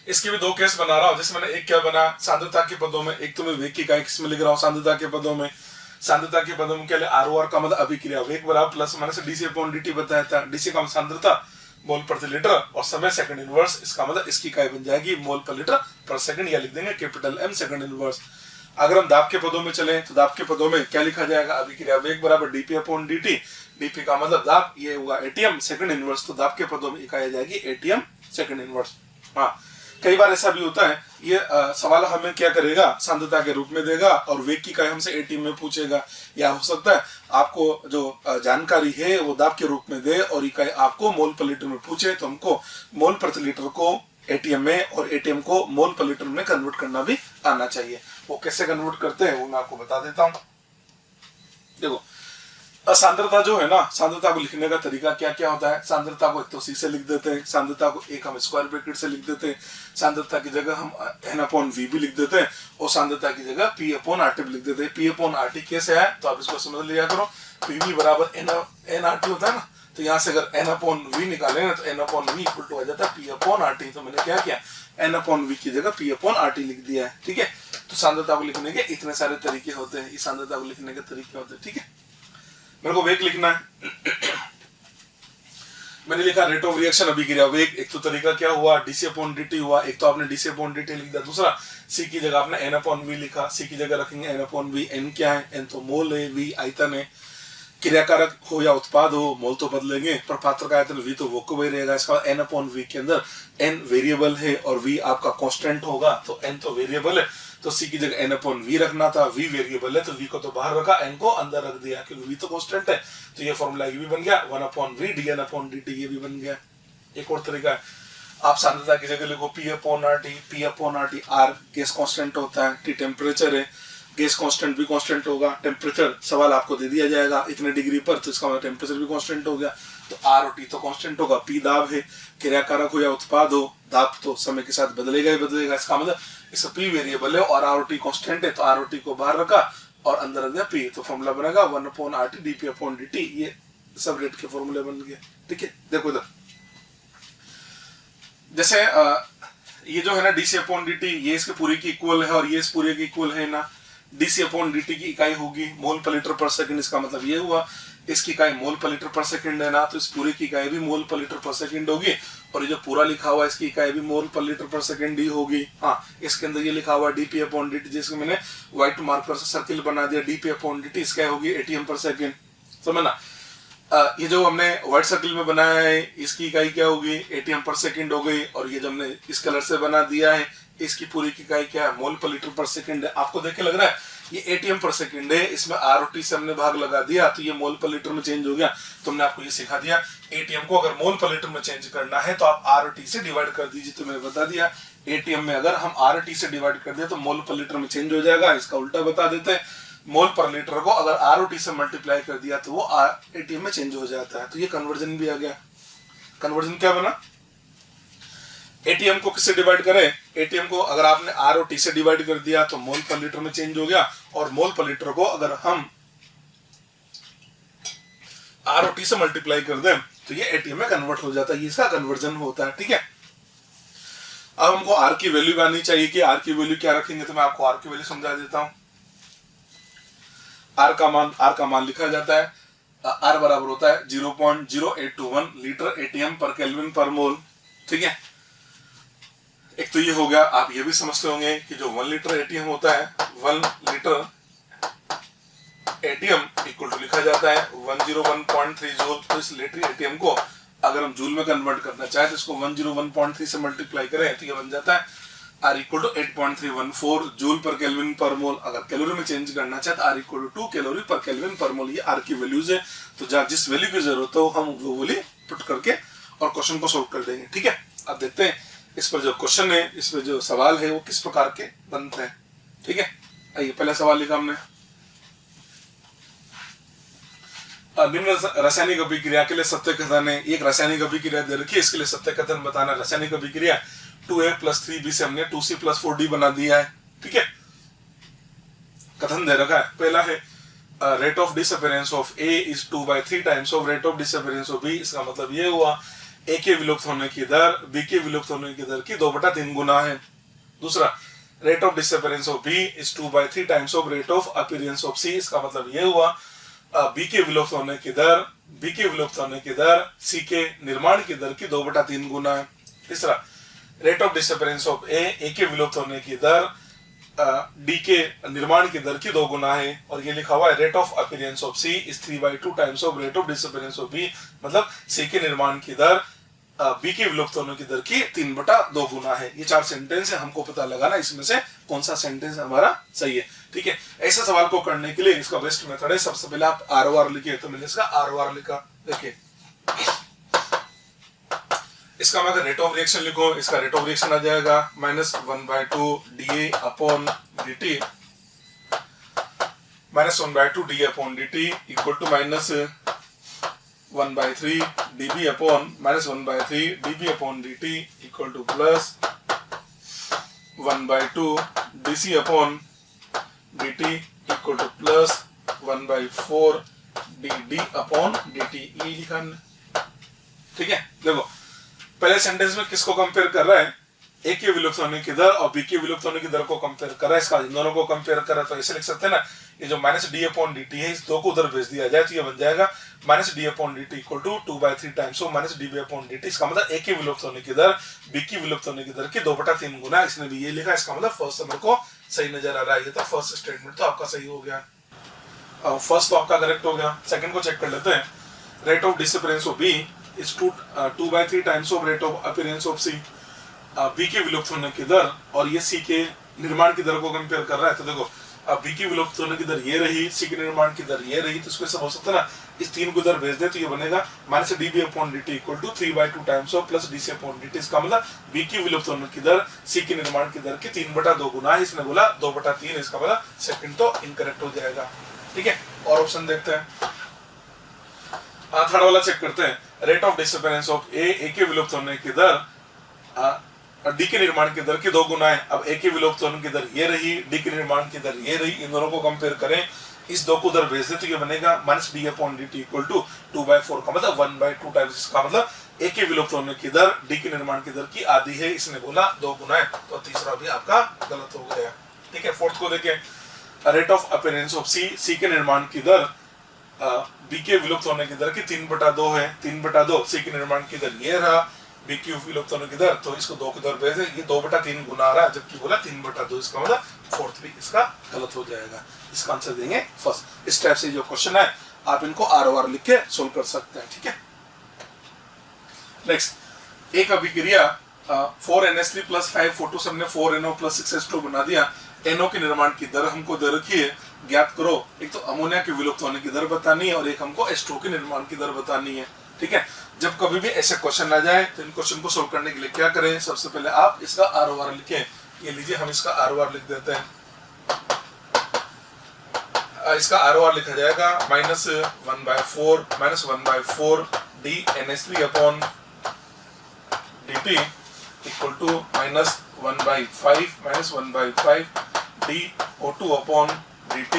इसके भी दो केस बना रहा हूं। जैसे मैंने एक क्या बना सांद्रता के पदों में, एक तो मैं वेग की इकाई किसमें लिख रहा हूँ, सांद्रता के पदों में। सांद्रता के पदों में क्या है, आर का मतलब अभिक्रिया वेग बराबर प्लस माइनस dC/dt बताया था। dC का सांद्रता मोल प्रति लीटर और समय सेकंड इनवर्स, इसका मतलब इसकी इकाई बन जाएगी मोल पर लीटर पर सेकंड, या लिख देंगे कैपिटल M सेकंड इनवर्स। अगर हम दाब के पदों में चले तो दाब के पदों में क्या लिखा जाएगा, अभिक्रिया वेग बराबर dP/dt। dP का मतलब दाब, ये होगा ATM सेकंड इनवर्स, तो दाब के पदों में इकाई आ जाएगी ATM सेकंड इनवर्स। हाँ, कई बार ऐसा भी होता है, ये सवाल हमें क्या करेगा, सांद्रता के रूप में देगा और वेग की इकाई हमसे ATM में पूछेगा, या हो सकता है आपको जो जानकारी है वो दाब के रूप में दे और इकाई आपको मोल पर लीटर में पूछे, तो हमको मोल प्रति लीटर को ATM में और ATM को मोल पर लीटर में कन्वर्ट करना भी आना चाहिए। वो कैसे कन्वर्ट करते हैं वो मैं आपको बता देता हूँ। देखो सांद्रता जो है ना, सांद्रता को लिखने का तरीका क्या क्या होता है। सांद्रता को एक तो C से लिख देते हैं, सांद्रता को एक हम स्क्वायर ब्रैकेट से लिख देते हैं, सांद्रता की जगह हम N/V भी लिख देते हैं, और सांद्रता की जगह P/RT भी लिख देते हैं। P/RT कैसे है तो आप इसको समझ लिया करो, PV बराबर NRT होता है ना, तो यहाँ से अगर N/V निकाले ना तो N/V इक्वल टू आ जाता है P/RT। तो मैंने क्या किया, N/V की जगह P/RT लिख दिया है। ठीक है, तो सांद्रता को लिखने के इतने सारे तरीके होते हैं, इस सांद्रता को लिखने के तरीके होते हैं। ठीक है, मेरे को वेग लिखना है। मैंने लिखा रेट ऑफ रिएक्शन अभिक्रिया वेग, एक तो तरीका क्या हुआ dC/dt हुआ, एक तो आपने dC/dt लिख दिया, दूसरा C की जगह आपने N/V लिखा, C की जगह रखेंगे N/V। N क्या है, N तो मोल है, V आयतन है। क्रियाकारक हो या उत्पाद हो मोल तो बदलेंगे, पर पात्र का आयतन V तो वो को वही रहेगा। इसका N/V के अंदर N वेरिएबल है और V आपका कांस्टेंट होगा, तो N तो वेरिएबल है तो C की जगह N/V रखना था, V वेरिएबल है तो V को तो बाहर रखा, N को अंदर रख दिया क्योंकि V तो कांस्टेंट है। तो ये फॉर्मूला ये भी बन गया 1/V dN/dt, ये भी बन गया। एक और तरीका है, आप सांद्रता की जगह लिखो P/RT। P/RT R gas constant होता है, T टेम्परेचर है, गैस कांस्टेंट भी कांस्टेंट होगा। टेम्परेचर सवाल आपको दे दिया जाएगा इतने डिग्री पर, तो इसका मतलब टेम्परेचर भी कांस्टेंट हो गया, तो R और T तो कांस्टेंट होगा। P दाब है, क्रियाकारक हो या उत्पाद हो, दाब तो समय के साथ बदलेगा ही बदलेगा। इसका मतलब इसका P वेरिएबल है और R और T कांस्टेंट है, तो R और T को बाहर रखा और अंदर रख दिया P, तो फॉर्मूला बनेगा 1/RT dP/dt। ये सब रेट के फॉर्मूले बन गए। ठीक है, देखो इधर जैसे ये जो है ना D C upon D T, ये इसके पूरे की इक्वल है और ये इस पूरे की इक्वल है ना। D C upon D T की इकाई होगी मोल पर लीटर पर सेकंड, इसका मतलब ये हुआ इसकी इकाई मोल पर लीटर पर सेकंड है ना, तो इस पूरे की इकाई भी मोल पर लीटर पर सेकंड होगी। और ये जो पूरा लिखा हुआ है इसकी इकाई भी मोल पर लीटर पर सेकंड ही होगी। हाँ, इसके अंदर ये लिखा हुआ डीपी अपॉन डी टी, जिसको मैंने व्हाइट मार्कर से सर्किल बना दिया, डीपी अपॉन डी टी इसका होगी एटीएम पर सेकंड, समझ ना। ये जो हमने व्हाइट सर्किल में बनाया है इसकी इकाई क्या होगी, एटीएम पर सेकंड हो गई। और ये जो हमने इस कलर से बना दिया है इसकी पूरी की इकाई क्या है, मोल पर लीटर पर सेकंड है। आपको देख के लग रहा है ये एटीएम पर सेकंड है, इसमें आर और टी से हमने भाग लगा दिया तो ये मोल पर लीटर में चेंज हो गया। तुमने आपको ये सिखा दिया एटीएम को अगर मोल पर लीटर में चेंज करना है तो आप आर और टी से डिवाइड कर दीजिए। तो मैंने बता दिया एटीएम में अगर हम आर और टी से डिवाइड कर दिया तो मोल पर लीटर में चेंज हो जाएगा। इसका उल्टा बता देते हैं, मोल पर लीटर को अगर आर और टी से मल्टीप्लाई कर दिया तो वो एटीएम में चेंज हो जाता है। तो ये कन्वर्जन भी आ गया। कन्वर्जन क्या बना, एटीएम को किससे डिवाइड करें, एटीएम को अगर आपने आर और टी से डिवाइड कर दिया तो मोल पर लीटर में चेंज हो गया। और मोल पर लीटर को अगर हम आर और टी से मल्टीप्लाई कर दें तो ये एटीएम में कन्वर्ट हो जाता है। ये इसका कन्वर्जन होता है, ठीक है। अब हमको आर की वैल्यू आनी चाहिए कि आर की वैल्यू क्या रखेंगे, तो मैं आपको आर की वैल्यू समझा देता हूं। आर का मान लिखा जाता है, आर बराबर होता है 0.0821 लीटर एटीएम पर केल्विन पर मोल, ठीक है। एक तो ये हो गया। आप ये भी समझते होंगे कि जो 1 लीटर एटीएम होता है 1 लीटर एटीएम इक्वल टू लिखा जाता है 101.3 जूल। तो इस लीटर एटीएम को अगर हम जूल में कन्वर्ट करना चाहे तो इसको 101.3 से मल्टीप्लाई करें तो ये बन जाता है R equal to 8.314 joule per kelvin per mole. अगर कैलोरी में चेंज करना चाहे तो R equal to 2 calorie per kelvin per mole. ये आर की वैल्यूज है, तो जहाँ जिस वैल्यू की जरूरत हो हम वो वैल्यू पुट करके और क्वेश्चन को सोल्व कर देंगे, ठीक है। अब देखते हैं इस पर जो क्वेश्चन है, इस पर जो सवाल है वो किस प्रकार के बनते हैं, ठीक है। आइए पहला सवाल लिखा हमने, निम्न रासायनिक अभिक्रिया के लिए सत्य कथन है। एक रासायनिक अभिक्रिया दे रखी है, इसके लिए सत्य कथन बताना। रासायनिक अभिक्रिया 2A + 3B से हमने 2C + 4D बना दिया है, ठीक है। कथन दे रखा है, पहला है rate of disappearance of A is 2/3 times of rate of disappearance of B। इसका मतलब ये हुआ A के विलुप्त होने की दर B के विलुप्त होने की दर की 2/3 गुना है। दूसरा, rate of disappearance of B is 2/3 times of rate of appearance of C। इसका मतलब ये हुआ B के विलुप्त होने की दर C के निर्माण की दर की 2/3 गुना है। तीसरा, rate of disappearance of A के विलुप्त होने की दर D के निर्माण की दर की 2 गुना है। और ये लिखा हुआ है rate of appearance of C is 3/2 times of rate of disappearance of B। मतलब C के निर्माण की दर B के विलुप्त होने की दर की 3/2 गुना है। ये 4 सेंटेंस है, हमको पता लगाना इसमें से कौन सा सेंटेंस हमारा सही है, ठीक है। ऐसे सवाल को करने के लिए इसका बेस्ट मेथड है, सबसे पहले आप ROR लिखिए। तो मैंने इसका ROR लिखा, देखिए इसका मैं रेट ऑफ रिएक्शन लिखो, इसका रेट ऑफ रिएक्शन आ जाएगा -1/2 dA upon dt -1/2 dA upon dt equal to -1/3 dB upon -1/3 dB upon dt equal to plus 1/2 dC upon dt equal to plus 1/4 dd upon dt। ये लिखा हमने, ठीक है। देखो पहले सेंटेंस में किसको कंपेयर कर रहा है, ए के विलुप्त होने की दर और बी के विलुप्त होने की दर को कंपेयर कर रहा है। इसका इन दोनों को कंपेयर कर रहा है तो ऐसे लिख सकते हैं ना, ये जो -d अपॉन dt है इस दो को उधर भेज दिया जाए तो ये बन जाएगा -d upon dt equal to 2/3 times of -db upon dt। इसका मतलब ए के विलुप्त होने की दर बी की विलुप्त होने की दर की 2/3 गुना। इसने भी ये लिखा, इसका मतलब फर्स्ट नंबर को सही नजर आ रहा है। ये तो फर्स्ट स्टेटमेंट तो आपका सही हो गया, फर्स्ट तो आपका करेक्ट हो गया। सेकंड को चेक कर लेते हैं। Rate of disappearance of B is 2/3 times of rate of appearance of C। B के विलुप्त होने की दर और ये C के निर्माण की दर को कंपेयर कर रहा है। तो देखो अब B की विलुप्त होने की दर ये रही, C के निर्माण की दर ये रही, तो इसको ऐसा हो सकता है ना, इस 3 को इधर भेज दे तो ये बनेगा -dB upon dt equal to 3/2 times of plus dC upon dt। इसका मतलब B की विलुप्त होने की दर C के निर्माण की दर की 3/2 गुना है। इसने बोला 2/3, इसका मतलब सेकंड तो इनकरेक्ट हो जाएगा, ठीक है। और ऑप्शन देखते हैं, थर्ड वाला चेक करते हैं। Rate of disappearance of A के विलुप्त होने की दर D के निर्माण की दर की 2 गुना है। अब A के विलुप्त होने की दर ये रही, D के निर्माण की दर ये रही, इन दोनों को कंपेयर करें। इस दो को उधर भेज दे तो ये बनेगा minus D upon D T equal to 2/4 का मतलब 1/2 टाइम्स, इसका मतलब ए के विलुप्त होने की दर डी के निर्माण की दर की आधी है, इसने बोला 2 गुना है, तो तीसरा भी आपका गलत हो गया। ठीक है, फोर्थ को देखें, रेट ऑफ अपीयरेंस ऑफ सी, सी के निर्माण की दर बी के विलुप्त होने की दर की 3/2 है, 3/2 सी के निर्माण की दर ये रहा, बी की विलुप्त होने की दर, तो इसको 2 की दर भेज दे, ये 2/3 गुना आ रहा है, जबकि बोला 3/2, इसका मतलब फोर्थ भी इसका गलत हो जाएगा। इसका आंसर देंगे फर्स्ट। इस टाइप से जो क्वेश्चन है आप इनको आर लिख के सोल्व कर सकते हैं। ठीक है, नेक्स्ट, एक अभिक्रिया 4NH3 + 5O2 से हमने 4NO + 6H2 बना दिया, NO के निर्माण की दर हमको दे रखी है, ज्ञात करो। एक तो अमोनिया के विलुप्त होने की दर बतानी है और एक हमको H2 के निर्माण की दर बतानी है। ठीक है, जब कभी भी ऐसे क्वेश्चन आ जाए तो इन क्वेश्चन को सोल्व करने के लिए क्या करें, सबसे पहले आप इसका आर लिखें। ये लीजिए, हम इसका आर लिख देते हैं। इसका आर लिखा जाएगा -1/4 D NH3 upon dt equal to -1/5 D O2 upon dt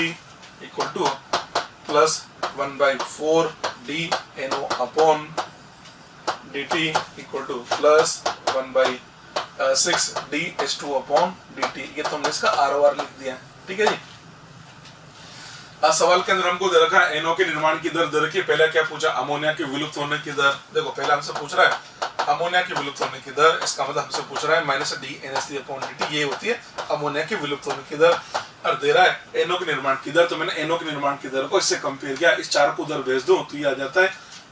equal to plus 1/4 D NO upon dt equal to plus 1/6 D H2 upon dt। ये तो हमने इसका आर लिख दिया। ठीक है जी, सवाल के अंदर हमको दे रखा है NO के निर्माण की दर दे रखी है। पहले क्या पूछा, अमोनिया के विलुप्त होने की दर। देखो पहले हमसे पूछ रहा है अमोनिया के विलुप्त होने की दर, इसका मतलब हमसे पूछ रहा है -DNH3/dt, ये होती है अमोनिया के विलुप्त होने की दर, और दे रहा है NO के निर्माण की दर। तो मैंने NO के निर्माण की दर को इससे कंपेयर किया, इस 4 को उधर भेज दूं तो ये आ जाता है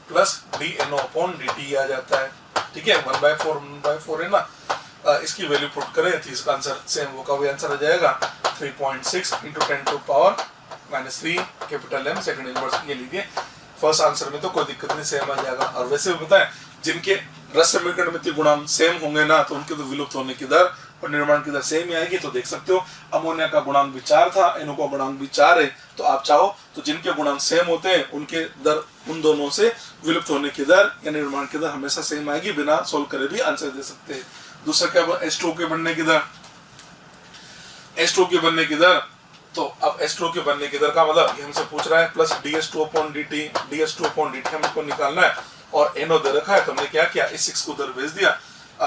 प्लस DNO/dt आ जाता है। ठीक है, 1/4 है ना, इसकी वैल्यू पुट करें तो इसका आंसर सेम वो का वही आंसर आ जाएगा 3.6 × 10⁻³ कैपिटल M सेकंड इनवर्स। ये लीजिए, फर्स्ट आंसर में तो कोई दिक्कत नहीं, सेम आ जाएगा। और वैसे भी पता है जिनके रस समीकरण में गुणांक सेम होंगे ना, तो उनके तो विलुप्त होने की दर और निर्माण की दर सेम ही आएगी। तो देख सकते हो अमोनिया का गुणांक भी 4 था, NO का गुणांक भी 4 है, तो आप चाहो तो जिनके गुणांक सेम होते हैं उनके दर, उन दोनों से विलुप्त होने की दर या निर्माण की दर हमेशा सेम आएगी, बिना सोल्व करे भी आंसर दे सकते हैं। दूसरा क्या, H2 के बनने की दर, H2 के बनने की दर, तो अब H2 के बनने की दर का मतलब ये हमसे पूछ रहा है प्लस DH2/dt हमको निकालना है, और NO दे रखा है, तो हमने क्या किया, इस 6 को उधर भेज दिया,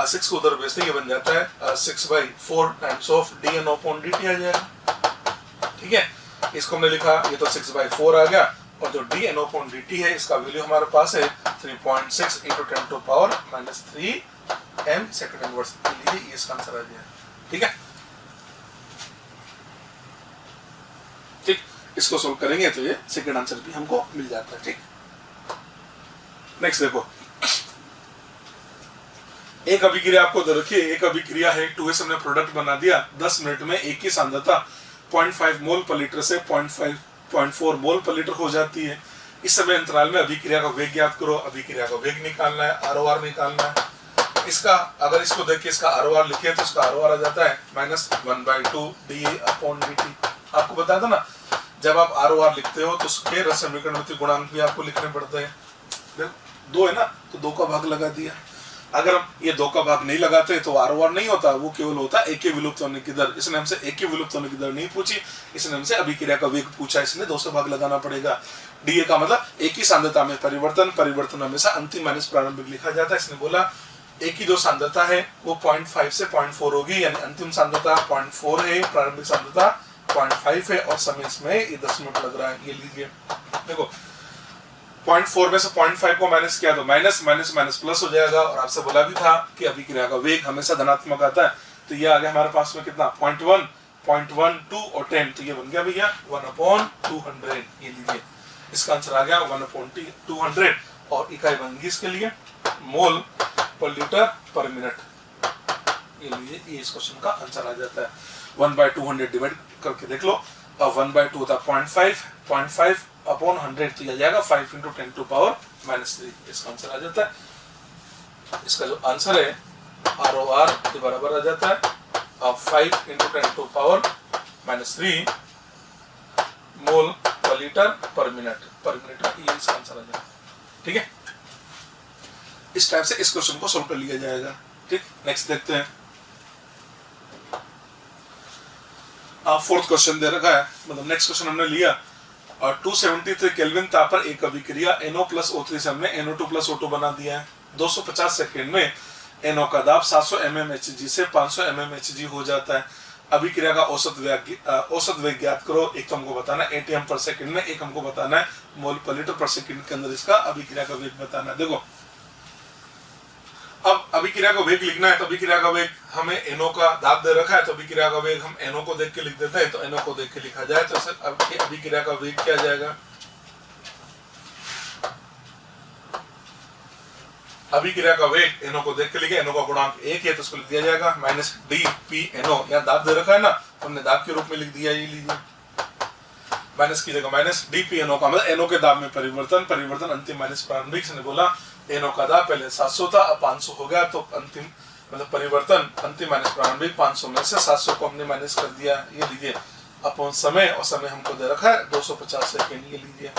6 को उधर भेजते ये बन जाता है 6/4 टाइम्स ऑफ DNO/dt आ जाएगा। ठीक है, इसको हमने लिखा, ये तो 6/4 आ गया, और जो DNO/dt है इसका वैल्यू हमारे पास है 3.6 × 10⁻³ M सेकंड इनवर्स। लीजिए, इसका आंसर आ गया। ठीक है, ठीक, इसको सोल्व करेंगे तो ये सेकंड आंसर भी हमको मिल जाता है। ठीक, नेक्स्ट देखो, एक अभिक्रिया आपको दे रखी है, एक अभिक्रिया है 2S, हमने प्रोडक्ट बना दिया, 10 मिनट में एक ही सांद्रता 0.5 मोल पर लीटर से 0.4 मोल पर लीटर हो जाती है। इस समय अंतराल में अभिक्रिया का वेग ज्ञात करो। अभिक्रिया का वेग निकालना है, आर निकालना है। इसका अगर इसको देख के इसका आर लिखे तो इसका आर आ जाता है -1/2 dA/dt। आपको बताया था ना, जब आप आर लिखते हो तो उसके रस समीकरण में गुणांक भी आपको लिखने पड़ते हैं। 2 है ना, तो 2 का भाग लगा दिया। अगर हम ये 2 का भाग नहीं लगाते तो आर नहीं होता, वो केवल होता एक के विलुप्त होने की दर। इसने हमसे एक के विलुप्त होने की दर नहीं पूछी, इसने हमसे अभिक्रिया का वेग पूछा, इसलिए 2 से भाग लगाना पड़ेगा। डीए का मतलब एक ही सांद्रता में परिवर्तन, परिवर्तन हमेशा अंतिम माइनस प्रारंभिक लिखा जाता है। इसने बोला एक ही जो सांद्रता है वो 0.5 से 0.4 होगी, यानी अंतिम सांद्रता 0.4 है, प्रारंभिक सांद्रता 0.5 है, और समय इसमें ये 10 मिनट लग रहा है। ये लीजिए, देखो 0.4 में से 0.5 को माइनस किया तो माइनस माइनस माइनस प्लस हो जाएगा, और आपसे बोला भी था कि अभिक्रिया का वेग हमेशा धनात्मक आता है। तो ये आ गया हमारे पास में कितना, 0.1, 0.1, 2 और 10, तो ये बन गया भैया 1/200। ये लीजिए, इसका आंसर आ गया 1/200, और इकाई बन गई इसके लिए मोल पर लीटर पर मिनट। ये लीजिए, ये इस क्वेश्चन का आंसर आ जाता है। 1/200 डिवाइड करके देख लो, अब 1/2 होता है 0.5/100, तो यह जाएगा 5 × 10⁻³ इसका आंसर आ जाता है। इसका जो आंसर है आर के बराबर आ जाता है 5 × 10⁻³ मोल पर लीटर पर मिनट, ये इसका आंसर आ जाएगा। ठीक है, इस टाइप से इस क्वेश्चन को सोल्व कर लिया जाएगा। ठीक, नेक्स्ट देखते हैं। फोर्थ क्वेश्चन दे रखा है, मतलब नेक्स्ट क्वेश्चन हमने लिया और 273 केल्विन ताप पर एक अभिक्रिया NO प्लस O3 से हमने NO2 प्लस O2 बना दिया है। 250 सेकेंड में NO का दाब 700 mmHg से 500 mmHg हो जाता है। अभिक्रिया का औसत वेग ज्ञात करो। एक तो हमको बताना है ATM पर सेकंड में, एक हमको बताना है मोल पर लीटर पर सेकंड के अंदर इसका अभिक्रिया का वेग बताना है। देखो अब अभिक्रिया का वेग लिखना है तो अभिक्रिया का वेग हमें NO का दाब दे रखा है तो अभिक्रिया का वेग हम NO को देख के लिख देते हैं। तो NO को देख के लिखा जाए तो अभिक्रिया का वेग क्या जाएगा, अभिक्रिया का वेग NO को देख के लिखे, NO का गुणांक 1 है तो उसको लिख दिया जाएगा माइनस DP NO। यहाँ दाब दे रखा है ना, हमने दाब के रूप में लिख दिया, ये लीजिए माइनस की जगह माइनस DP NO का मतलब NO के दाब में परिवर्तन अंतिम माइनस प्रारंभिक। इसने बोला NO का दाब पहले 700 था अब 500 हो गया तो अंतिम मतलब परिवर्तन अंतिम माइनस प्रारंभिक 500 में से 700 को हमने माइनस कर दिया। ये लीजिए अपॉन समय, और समय हमको दे रखा है 250 सेकेंड। ये लीजिए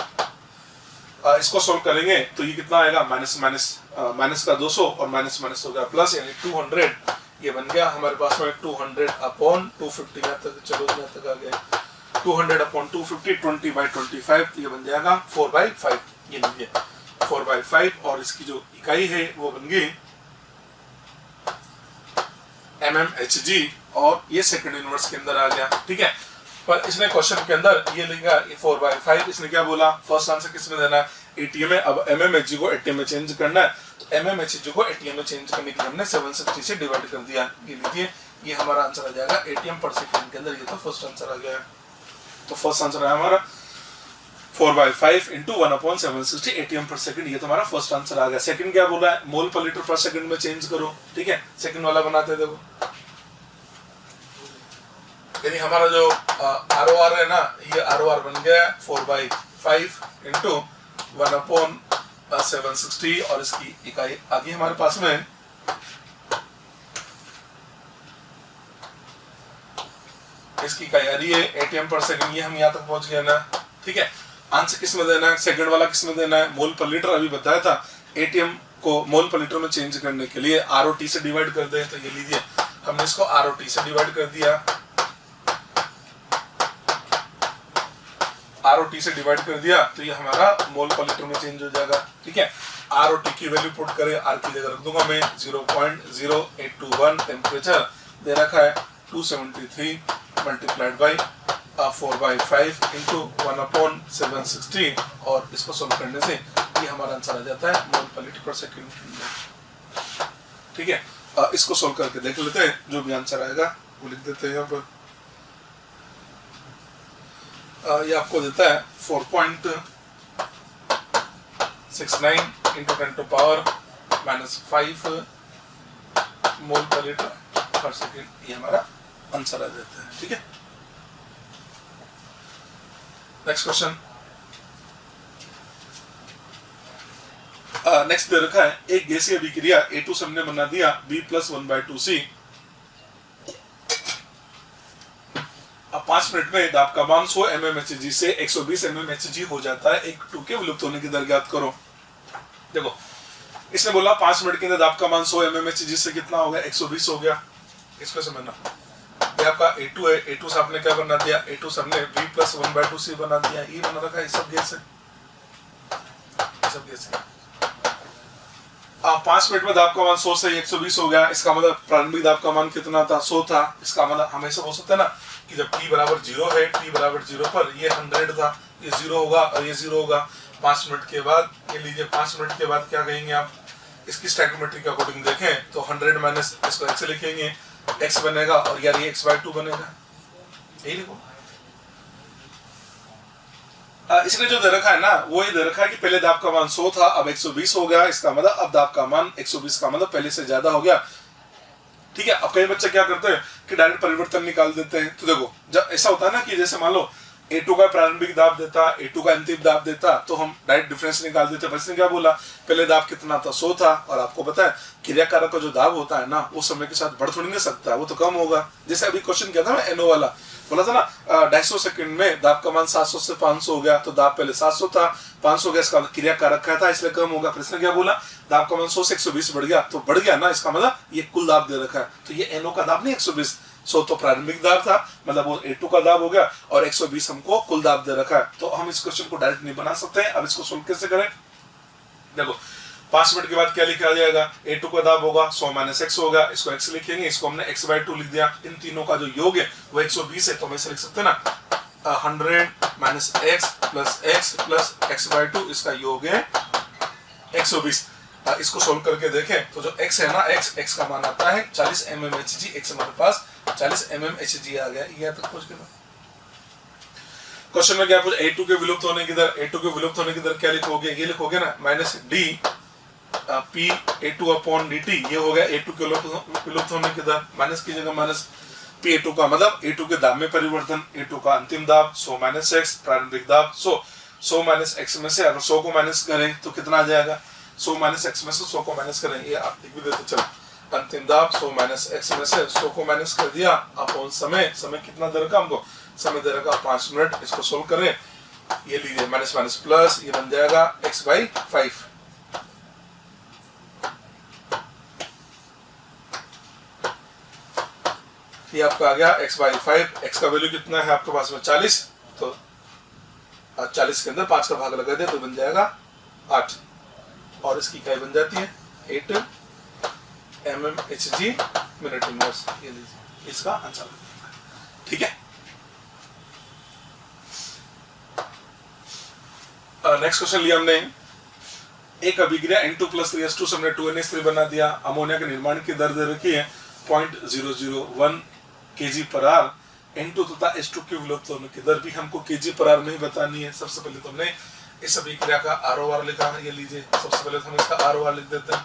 इसको सोल्व करेंगे तो ये कितना आएगा, माइनस का 200 और माइनस हो गया प्लस, यानी 200। ये बन गया हमारे पास में 200 अपॉन 250। यहाँ तक चलो, यहाँ तक आ गया 200 अपॉन 250 20/25, तो ये बन जाएगा 4/5। ये लीजिए 4/5 और इसकी जो इकाई है वो बन गई mmHg और ये सेकंड इनवर्स के अंदर आ गया। ठीक है, पर इसने क्वेश्चन के अंदर ये लिखा 4/5। इसने क्या बोला, फर्स्ट आंसर किसमें देना है, ATM में। अब mmHg को ATM में चेंज करना है तो mmHg को ATM में चेंज करने के लिए हमने 760 से डिवाइड कर दिया। ये लीजिए ये हमारा आंसर आ जाएगा ATM पर सेकंड के अंदर। ये तो फर्स्ट आंसर आ गया। तो फर्स्ट आंसर है हमारा 4/5 × 1/760 ATM पर सेकंड। ये तो हमारा फर्स्ट आंसर आ गया। सेकंड क्या बोला है, मोल पर लीटर पर सेकंड में चेंज करो। ठीक है, सेकंड वाला बनाते देखो, यानी हमारा जो ROR है ना, ये ROR बन गया 4/5 × 1/760 और इसकी इकाई आ गई हमारे पास में इसकी इकाई आ रही है ATM पर सेकंड। ये हम यहाँ तक पहुंच गए ना। ठीक है, आंसर किसमें देना है, सेकंड वाला किसमें देना है, मोल पर लीटर। अभी बताया था ATM को मोल पर लीटर में चेंज करने के लिए ROT से डिवाइड कर दे। तो ये लीजिए हमने इसको ROT से डिवाइड कर दिया, ROT से डिवाइड कर दिया तो ये हमारा मोल पर लीटर में चेंज हो जाएगा। ठीक है, ROT की वैल्यू पुट करें, R की जगह रख दूंगा मैं 0.0821। टेम्परेचर दे रखा है 273 मल्टीप्लाइड बाई 4/5 × 1/760 और इसको सोल्व करने से ये हमारा आंसर आ जाता है मोल पर लीटर पर सेकंड। ठीक है, इसको सोल्व करके देख लेते हैं, जो भी आंसर आएगा वो लिख देते हैं यहाँ पर। ये आपको देता है 4.69 × 10⁻⁻5 मोल पर लीटर पर सेकंड। ये हमारा आंसर आ जाता है। ठीक है, नेक्स्ट क्वेश्चन। नेक्स्ट दे रखा है एक गैसीय अभिक्रिया A2 से हमने बना दिया B + 1/2C। अब 5 मिनट में दाब का मान 100 mmHg से 120 mmHg हो जाता है। एक 2 के विलुप्त होने की दर ज्ञात करो। देखो इसने बोला 5 मिनट के अंदर दाब का मान 100 mmHg से कितना हो गया, 120 हो गया। इसको समझना, ये आपका A2 है, A2 से आपने क्या बना दिया, A2 से हमने B + 1/2C बना दिया। ये बना रखा है, सब गैस है, सब गैस है। 5 मिनट में दाब का मान 100 से 120 हो गया। इसका मतलब प्रारंभिक दाब का मान कितना था, 100 था। इसका मतलब हमेशा हो सकता है ना कि जब t = 0 है, t = 0 पर ये 100 था, ये 0 होगा और ये 0 होगा। 5 मिनट के बाद ये लीजिए, 5 मिनट के बाद क्या कहेंगे आप, इसकी स्टैइकोमेट्री के अकॉर्डिंग देखें तो 100 माइनस इसको x लिखेंगे, x बनेगा और यार ये x/2 बनेगा। यही लिखो। इसने जो दे रखा है ना वो ये दे रखा है कि पहले दाब का मान 100 था, अब 120 हो गया। इसका मतलब अब दाब का मान 120 का मतलब पहले से ज्यादा हो गया। ठीक है, अब कई बच्चे क्या करते हैं कि डायरेक्ट परिवर्तन निकाल देते हैं। तो देखो जब ऐसा होता है ना कि जैसे मान लो A2 का प्रारंभिक दाब देता, A2 का अंतिम दाब देता, तो हम डायरेक्ट डिफरेंस निकाल देते। पर इसने क्या बोला, पहले दाब कितना था, 100 था, और आपको पता है क्रियाकारक का जो दाब होता है ना वो समय के साथ बढ़ थोड़ी नहीं सकता, वो तो कम होगा। जैसे अभी क्वेश्चन किया था ना NO वाला, बोला था ना 250 सेकंड में दाब का मान 700 से 500 हो गया। तो दाब पहले 700 था, 500 हो गया, इसका क्रियाकारक का था इसलिए कम होगा। फिर इसने क्या बोला, दाब का मान 100 से 120 बढ़ गया, तो बढ़ गया ना, इसका मतलब ये कुल दाब दे रखा है। तो ये NO का दाब नहीं 120, 100 तो प्रारंभिक दाब था, मतलब वो A2 का दाब हो गया, और 120 हमको कुल दाब दे रखा है। तो हम इस क्वेश्चन को डायरेक्ट नहीं बना सकते हैं। अब इसको सोल्व कैसे करें? देखो 5 मिनट के बाद क्या लिखा जाएगा? A2 का दाब होगा 100 - x होगा, इसको x लिखेंगे, इसको हमने x/2 लिख दिया। इन तीनों का जो योग है वो 120 है, तो हम ऐसे लिख सकते हैं ना 100 - x + x + x/2, इसका योग है 120। इसको सोल्व करके देखें तो जो x है ना, x का मान आता है 40 mmHg। x हमारे पास 40 mmHg आ गया। ये तक पहुंच गया। क्वेश्चन में क्या पूछा? A2 के विलुप्त होने की दर, A2 के विलुप्त होने की दर क्या लिखोगे? ये लिखोगे ना -d p A2/dt, ये हो गया A2 के विलुप्त होने की दर। माइनस की जगह माइनस p A2 का मतलब A2 के दाब में परिवर्तन, A2 का अंतिम दाब 100 - x, प्रारंभिक दाब 100 - x में से अगर 100 को माइनस करें तो कितना आ जाएगा? 100 - x में से 100 को माइनस करें, ये आप लिख भी देते चलो। अंतिम दाब 100 - x में से 100 को माइनस कर दिया अपॉन समय। समय कितना दे रखा हमको? समय दे रखा 5 मिनट। इसको सोल्व करें, ये लीजिए माइनस माइनस प्लस, ये बन जाएगा x/5। ये आपका आ गया x/5। x का वैल्यू कितना है आपके पास में? 40, तो 40 के अंदर 5 का भाग लगा दे तो बन जाएगा 8, और इसकी इकाई बन जाती है 8 mmHg मिनट इनवर्स। ये लीजिए इसका आंसर, ठीक है। नेक्स्ट क्वेश्चन लिया हमने, एक अभिक्रिया N2 + 3H2 से हमने 2NH3 बना दिया। अमोनिया के निर्माण की दर दे रखी है 0.001 kg/h। N2 तथा H2 के विलुप्त होने की दर भी हमको kg/h में ही बतानी है। सबसे पहले तो हमने इस अभिक्रिया का ROR लिखा है, ये लीजिए। सबसे पहले तो हम इसका ROR लिख देते हैं।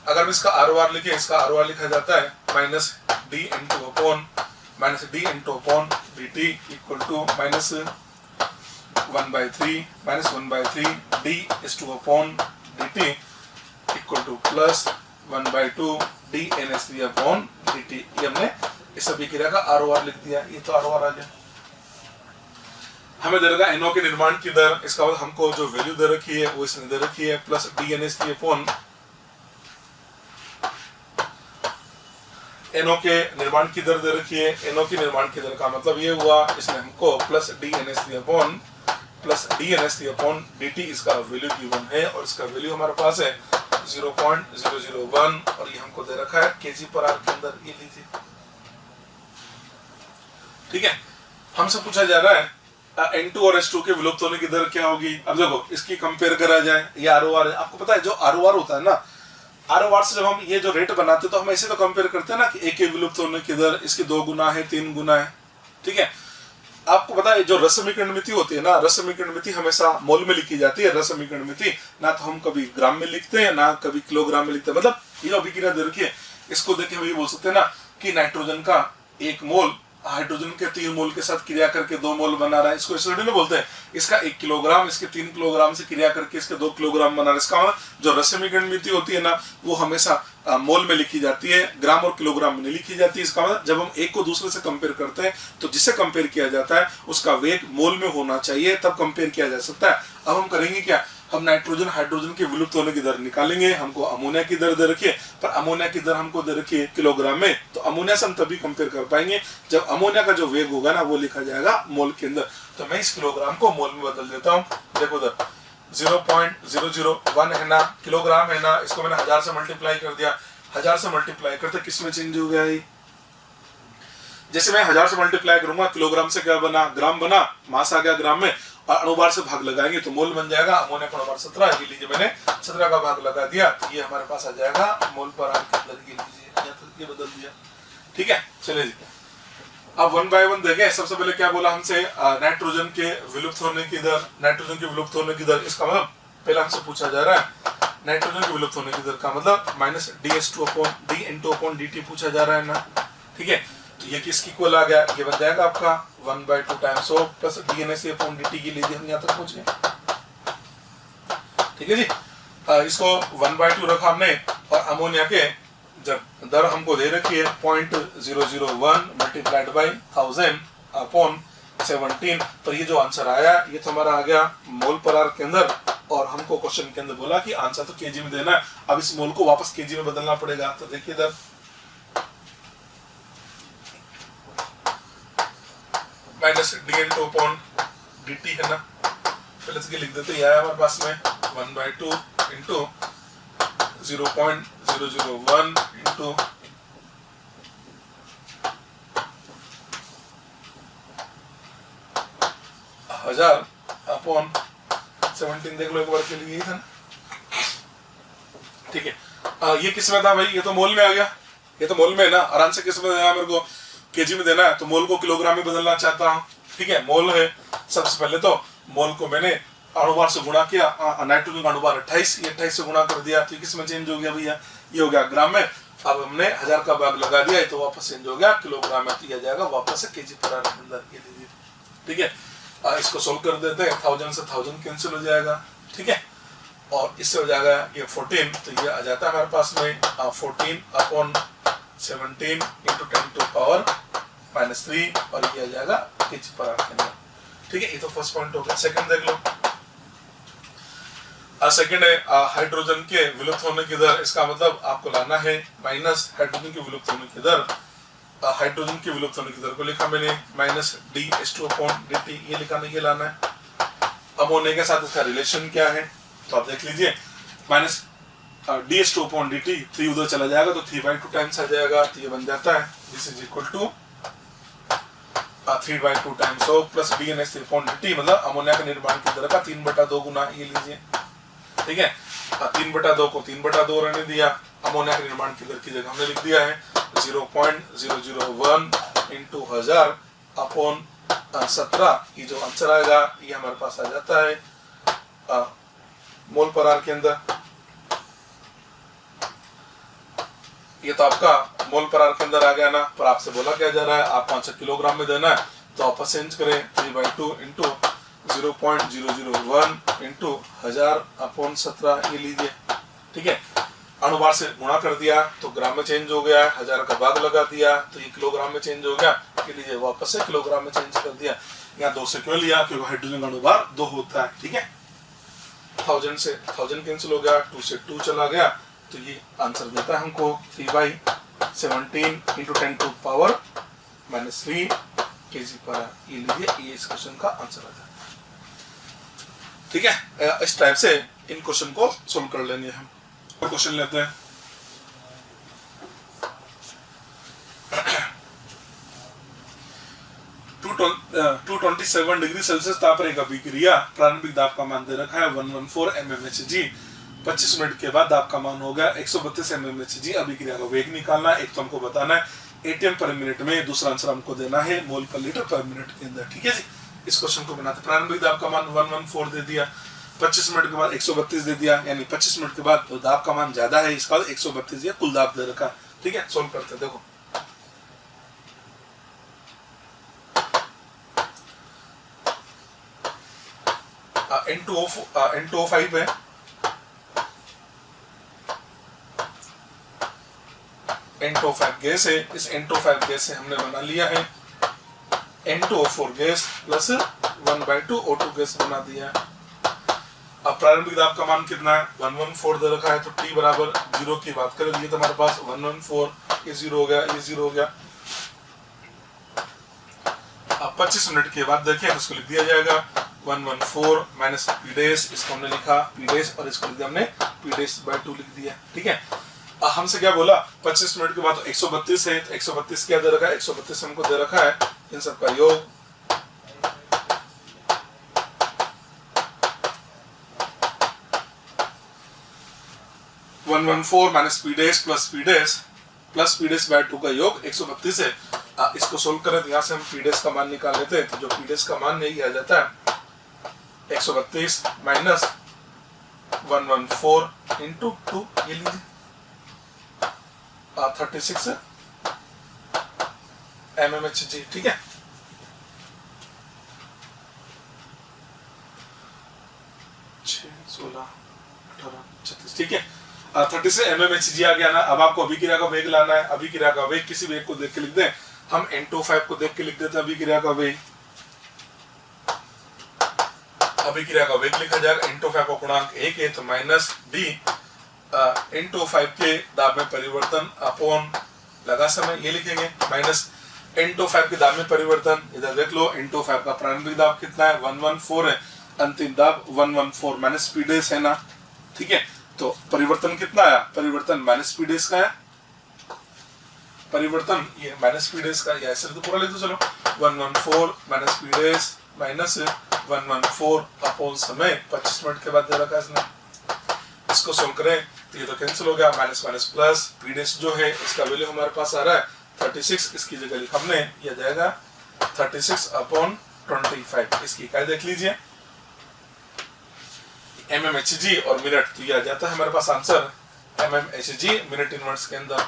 अगर हम इसका ROR लिखें, इसका ROR लिखा जाता है -d dt = -1/3 d/2/dt = +1/2 dNH3/dt। ये हमने इस अभिक्रिया का ROR लिख दिया। ये तो ROR आ गया। हमें दे रखा NO के निर्माण की दर, इसका मतलब हमको जो वैल्यू दे रखी है वो इसने दे रखी है प्लस dNH3/NO के निर्माण की दर दे रखी है। NO की निर्माण की दर का मतलब ये हुआ, इसने हमको प्लस dNH3/dt इसका वैल्यू गिवन है, और इसका वैल्यू हमारे पास है 0.001, और ये हमको दे रखा है kg/h के अंदर। ये लीजिए, ठीक है। हमसे पूछा जा रहा है N2 और H2 के विलुप्त होने की दर क्या होगी। अब देखो इसकी कंपेयर करा जाए, ये ROR है। आपको पता है जो ROR होता है ना, ROR से जब हम ये जो रेट बनाते हैं तो हम ऐसे तो कंपेयर करते हैं ना कि एक के विलुप्त होने की दर इसकी 2 गुना है, 3 गुना है, ठीक है। आपको पता है जो रस समीकरण मिति होती है ना, रस समीकरण मिति हमेशा मोल में लिखी जाती है। रस समीकरण मिति ना तो हम कभी ग्राम में लिखते हैं, ना कभी किलोग्राम में लिखते हैं। मतलब ये जो अभिक्रिया दे रखी है, इसको देख के हम ये बोल सकते हैं ना कि नाइट्रोजन का 1 मोल हाइड्रोजन के 3 मोल के साथ क्रिया करके 2 मोल बना रहा है। इसको इस नहीं बोलते हैं। इसका 1 किलोग्राम इसके 3 किलोग्राम से क्रिया करके इसके 2 किलोग्राम बना रहा है। इसका जो रस समीकरण मिति होती है ना, वो हमेशा मोल में लिखी जाती है, ग्राम और किलोग्राम में नहीं लिखी जाती। इसका मतलब जब हम एक को दूसरे से कंपेयर करते हैं तो जिसे कंपेयर किया जाता है उसका वेग मोल में होना चाहिए, तब कंपेयर किया जा सकता है। अब हम करेंगे क्या, हम नाइट्रोजन हाइड्रोजन के विलुप्त होने की दर निकालेंगे। हमको अमोनिया की दर दे रखी है, पर अमोनिया की दर हमको दे रखी है किलोग्राम में, तो अमोनिया से हम तभी कंपेयर कर पाएंगे जब अमोनिया का जो वेग होगा ना वो लिखा जाएगा मोल के अंदर। तो मैं इस किलोग्राम को मोल में बदल देता हूँ। देखो उधर 0.001 है ना, किलोग्राम है ना, इसको मैंने 1000 से मल्टीप्लाई कर दिया। 1000 से मल्टीप्लाई करते किस में चेंज हो गया ये? जैसे मैं 1000 से मल्टीप्लाई करूंगा, किलोग्राम से क्या बना, ग्राम बना, मास आ गया ग्राम में, और अणुभार से भाग लगाएंगे तो मोल बन जाएगा। अमोनिया का अणुभार 17, ये लीजिए मैंने 17 का भाग लगा दिया, तो ये हमारे पास आ जाएगा मोल पर आर के अंदर। ये लीजिए, ये बदल दिया, ठीक है। चलिए जी, अब 1 बाय 1 देखें। सबसे पहले क्या बोला हमसे, नाइट्रोजन के विलुप्त होने की दर। नाइट्रोजन के विलुप्त होने की दर, इसका मतलब पहला हमसे पूछा जा रहा है नाइट्रोजन के विलुप्त होने की दर का मतलब -dN2/dt पूछा जा रहा है ना, ठीक है। तो ये किसकी इक्वल आ गया, ये बन जाएगा आपका 1/2 टाइम्स O प्लस dNH/dt की। लीजिए हम यहाँ तक पहुंच गए, ठीक है जी। इसको 1/2 रखा हमने, और अमोनिया के जब दर हमको दे रखी है 0.001 मल्टीप्लाइड बाई 1000/17, पर ये जो आंसर आया ये तो हमारा आ गया मोल पर आर के अंदर, और हमको क्वेश्चन के अंदर बोला कि आंसर तो केजी में देना है। अब इस मोल को वापस केजी में बदलना पड़ेगा। तो देखिए इधर minus D N two upon D T है ना, पहले से लिख देते हैं हमारे पास में 1/2 इंटू 0.001 इंटू 1000 अपॉन 17 देख लो एक बार के लिए था ना, ठीक है। ये किस में था भाई, ये तो मोल में आ गया, ये तो मोल में है ना, आराम से किस में देना मेरे को, केजी में देना है, तो मोल को किलोग्राम में बदलना चाहता हूँ, ठीक है। मोल है, सबसे पहले तो मोल को मैंने अणुभार से गुणा किया, नाइट्रोजन का अणुभार 28, ये 28 से गुणा कर दिया, तो किस में चेंज हो गया भैया, ये हो गया ग्राम में। अब हमने 1000 का भाग लगा दिया तो वापस चेंज हो गया किलोग्राम में, दिया जाएगा वापस से केजी पर आर के अंदर, ये लीजिए, ठीक है। इसको सोल्व कर देते हैं, 1000 से 1000 कैंसिल हो जाएगा, ठीक है, और इससे हो जाएगा ये 14, तो ये आ जाता है हमारे पास में 14 अपॉन 17 इंटू 10 टू पावर -3, और ये आ जाएगा केजी पर आर के अंदर, ठीक है। ये तो फर्स्ट पॉइंट हो गया। सेकंड देख लो, सेकंड है हाइड्रोजन के विलुप्त होने की दर, इसका मतलब आपको लाना है माइनस हाइड्रोजन के विलुप्त होने की दर, हाइड्रोजन के विलुप्त होने की दर को लिखा मैंने minus D H two upon D T, ये लिखा नहीं, ये लाना है। अमोनिया के साथ इसका रिलेशन क्या है, तो आप देख लीजिए, minus D H two upon D T, 3 उधर चला जाएगा तो 3/2 टाइम्स आ जाएगा, तो ये बन जाता है this is equal to 3/2 times of plus D N H upon D T, मतलब अमोनिया के निर्माण की दर का 3/2 गुना, ये लीजिए, ठीक है। 3/2 को 3/2 रहने दिया, अमोनिया के निर्माण की दर की जगह हमने लिख दिया है 0.001 इंटू 1000 अपॉन 17, ये जो आंसर आएगा ये हमारे पास आ जाता है मोल पर आर के अंदर। ये तो आपका मोल पर आर के अंदर आ गया ना, पर आपसे बोला क्या जा रहा है, आप 500 किलोग्राम में देना है, तो आप चेंज करें 3/2 इंटू 0.001 इंटू 1000 अपॉन 17, ये लीजिए, ठीक है। अणुभार से गुणा कर दिया तो ग्राम में चेंज हो गया, 1000 का भाग लगा दिया तो ये किलोग्राम में चेंज हो गया, ये लीजिए वापस से किलोग्राम में चेंज कर दिया। यहाँ 2 से क्यों लिया, क्योंकि हाइड्रोजन का अणुभार 2 होता है, ठीक है। 1000 से 1000 कैंसिल हो गया, 2 से 2 चला गया, तो ये आंसर देता है हमको 3/17 इंटू 10 टू पावर -3 केजी पर आर, ये लीजिए, ये इस क्वेश्चन का आंसर आ जाता है, ठीक है। इस टाइप से इन क्वेश्चन को सोल्व कर लेंगे हम। क्वेश्चन लेते हैं, टू 27 डिग्री सेल्सियस तापरेखा अभिक्रिया, प्रारंभिक दाब का मान दे रखा है 114 mmHg, 25 मिनट के बाद दाब का मान होगा 132 mmHg। अभिक्रिया का वेग निकालना है, एक तो हमको बताना है ATM पर मिनट में, दूसरा आंसर हमको देना है मोल पर लीटर पर मिनट के अंदर, ठीक है जी। इस क्वेश्चन को बनाते, प्रारंभिक दाब का मान 114 दे दिया, 25 मिनट के बाद 132 दे दिया, यानी 25 मिनट के बाद तो दाब का मान ज्यादा है, इसका 132 ये कुल दाब दे रखा, ठीक है। सोल्व करते हैं, देखो N2O5 है, N2O5 गैस है, इस N2O5 गैस से हमने बना लिया है N2O4 gas plus 1/2 O2 gas बना दिया है। अब प्रारंभिक दाब का मान कितना है, 114 दे रखा है, तो T बराबर 0 की बात करें, ये तो हमारे पास 114, ये 0 हो गया, ये 0 हो गया। अब 25 मिनट के बाद देखिए, इसको लिख दिया जाएगा 114 माइनस P डैश, इसको हमने लिखा P डैश और इसको लिख दिया हमने P डैश बाय 2 लिख दिया, ठीक है। हमसे क्या बोला, 25 मिनट के बाद तो 132 है, तो 132 क्या दे रखा है, 132 हमको दे रखा है इन सब का योग, minus P dash plus P dash by 2 का योग 132 है। इसको सोल्व करें तो यहाँ से हम P डैश का मान निकाल लेते हैं, तो जो P डैश का मान यही आ जाता है 132 माइनस 114 इंटू 2, ये लीजिए 36 mmHg, ठीक है। ठीक है, 36 mmHg आ गया ना। अब आपको अभिक्रिया का वेग लाना है, अभिक्रिया का वेग किसी वेग को देख के लिख दें, हम N2O5 को देख के लिख देते हैं अभिक्रिया का वेग, अभिक्रिया का वेग लिखा जाएगा N2O5 का गुणांक 1 है, तो माइनस D N2O5 के दाब में परिवर्तन अपॉन लगा समय ये लिखेंगे, माइनस N25 के दाब में परिवर्तन, इधर देख लो N25 का प्रारंभिक दाब कितना है 114 है, अंतिम दाब 114 माइनस पी डेस है ना, ठीक है। तो परिवर्तन कितना आया, परिवर्तन माइनस पी डेस का है, परिवर्तन ये माइनस पी डेस का, ऐसे तो पूरा लिख दो चलो 114 माइनस पी डेस माइनस 114 अपॉन समय 25 मिनट के बाद दे रखा है इसने। इसको सोल्व करें तो ये तो कैंसिल हो गया, माइनस माइनस प्लस, पी डेस जो है इसका वैल्यू हमारे पास आ रहा है 36, इसकी जगह लिखा हमने, ये जाएगा 36 अपॉन 25। इसकी इकाई देख लीजिए mmHg और मिनट, तो ये आ जाता है हमारे पास आंसर mmHg मिनट इनवर्स के अंदर,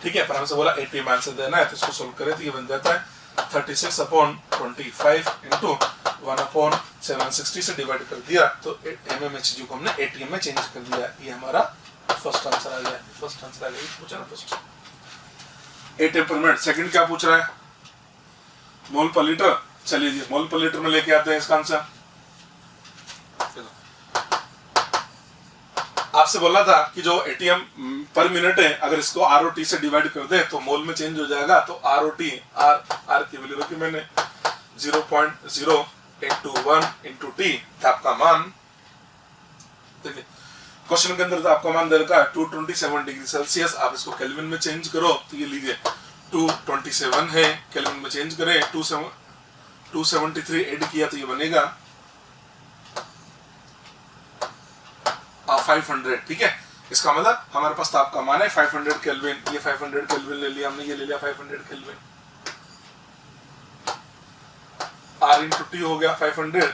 ठीक है। पर हमसे बोला ATM आंसर देना है, तो इसको सोल्व करें तो ये बन जाता है 36 अपॉन 25 इंटू 1 अपॉन 760 से डिवाइड कर दिया, तो mmHg को हमने ATM में चेंज कर दिया। ये हमारा फर्स्ट आंसर आ गया, फर्स्ट आंसर आ गया, पूछा ना फर्स्ट। ATM पर मिनट, सेकंड क्या पूछ रहा है, मोल पर लीटर। चलिए जी मोल पर लीटर में लेके आते हैं इसका आंसर। आपसे बोला था कि जो ATM पर मिनट है अगर इसको ROT से डिवाइड कर दे तो मोल में चेंज हो जाएगा, तो ROT R की वैल्यू रखी मैंने 0.0821 इंटू टी, आपका मान देखिए क्वेश्चन के अंदर आपका मान दे रखा है 227 डिग्री सेल्सियस। आप इसको केल्विन में चेंज करो तो ये लीजिए 227 है, केल्विन में चेंज करें 273 ऐड किया तो ये बनेगा 500, ठीक है। इसका मतलब हमारे पास ताप का मान है 500 केल्विन, ये 500 केल्विन ले लिया हमने, ये ले लिया 500 केल्विन, R इंटू टी हो गया 500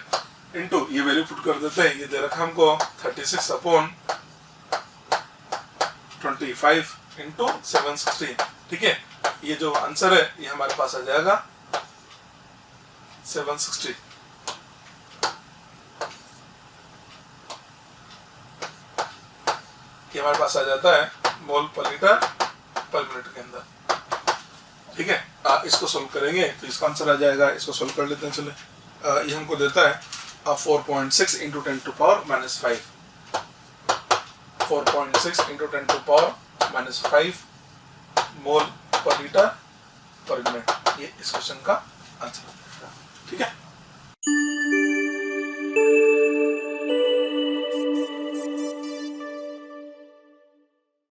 इंटू ये वैल्यू पुट कर देते हैं, ये दे रखा हमको 36 अपॉन 25 इंटू 760, ठीक है। ये जो आंसर है ये हमारे पास आ जाएगा 760। ये हमारे पास आ जाता है मोल पर लीटर पर मिनट के अंदर, ठीक है। इसको सोल्व करेंगे तो इसका आंसर आ जाएगा, इसको सोल्व कर लेते हैं चले। ये हमको देता है 4.6 into 10 to power minus 5, 4.6 into 10 to power minus 5 mole per litre पर मिनट, ये इस क्वेश्चन का आंसर, ठीक है।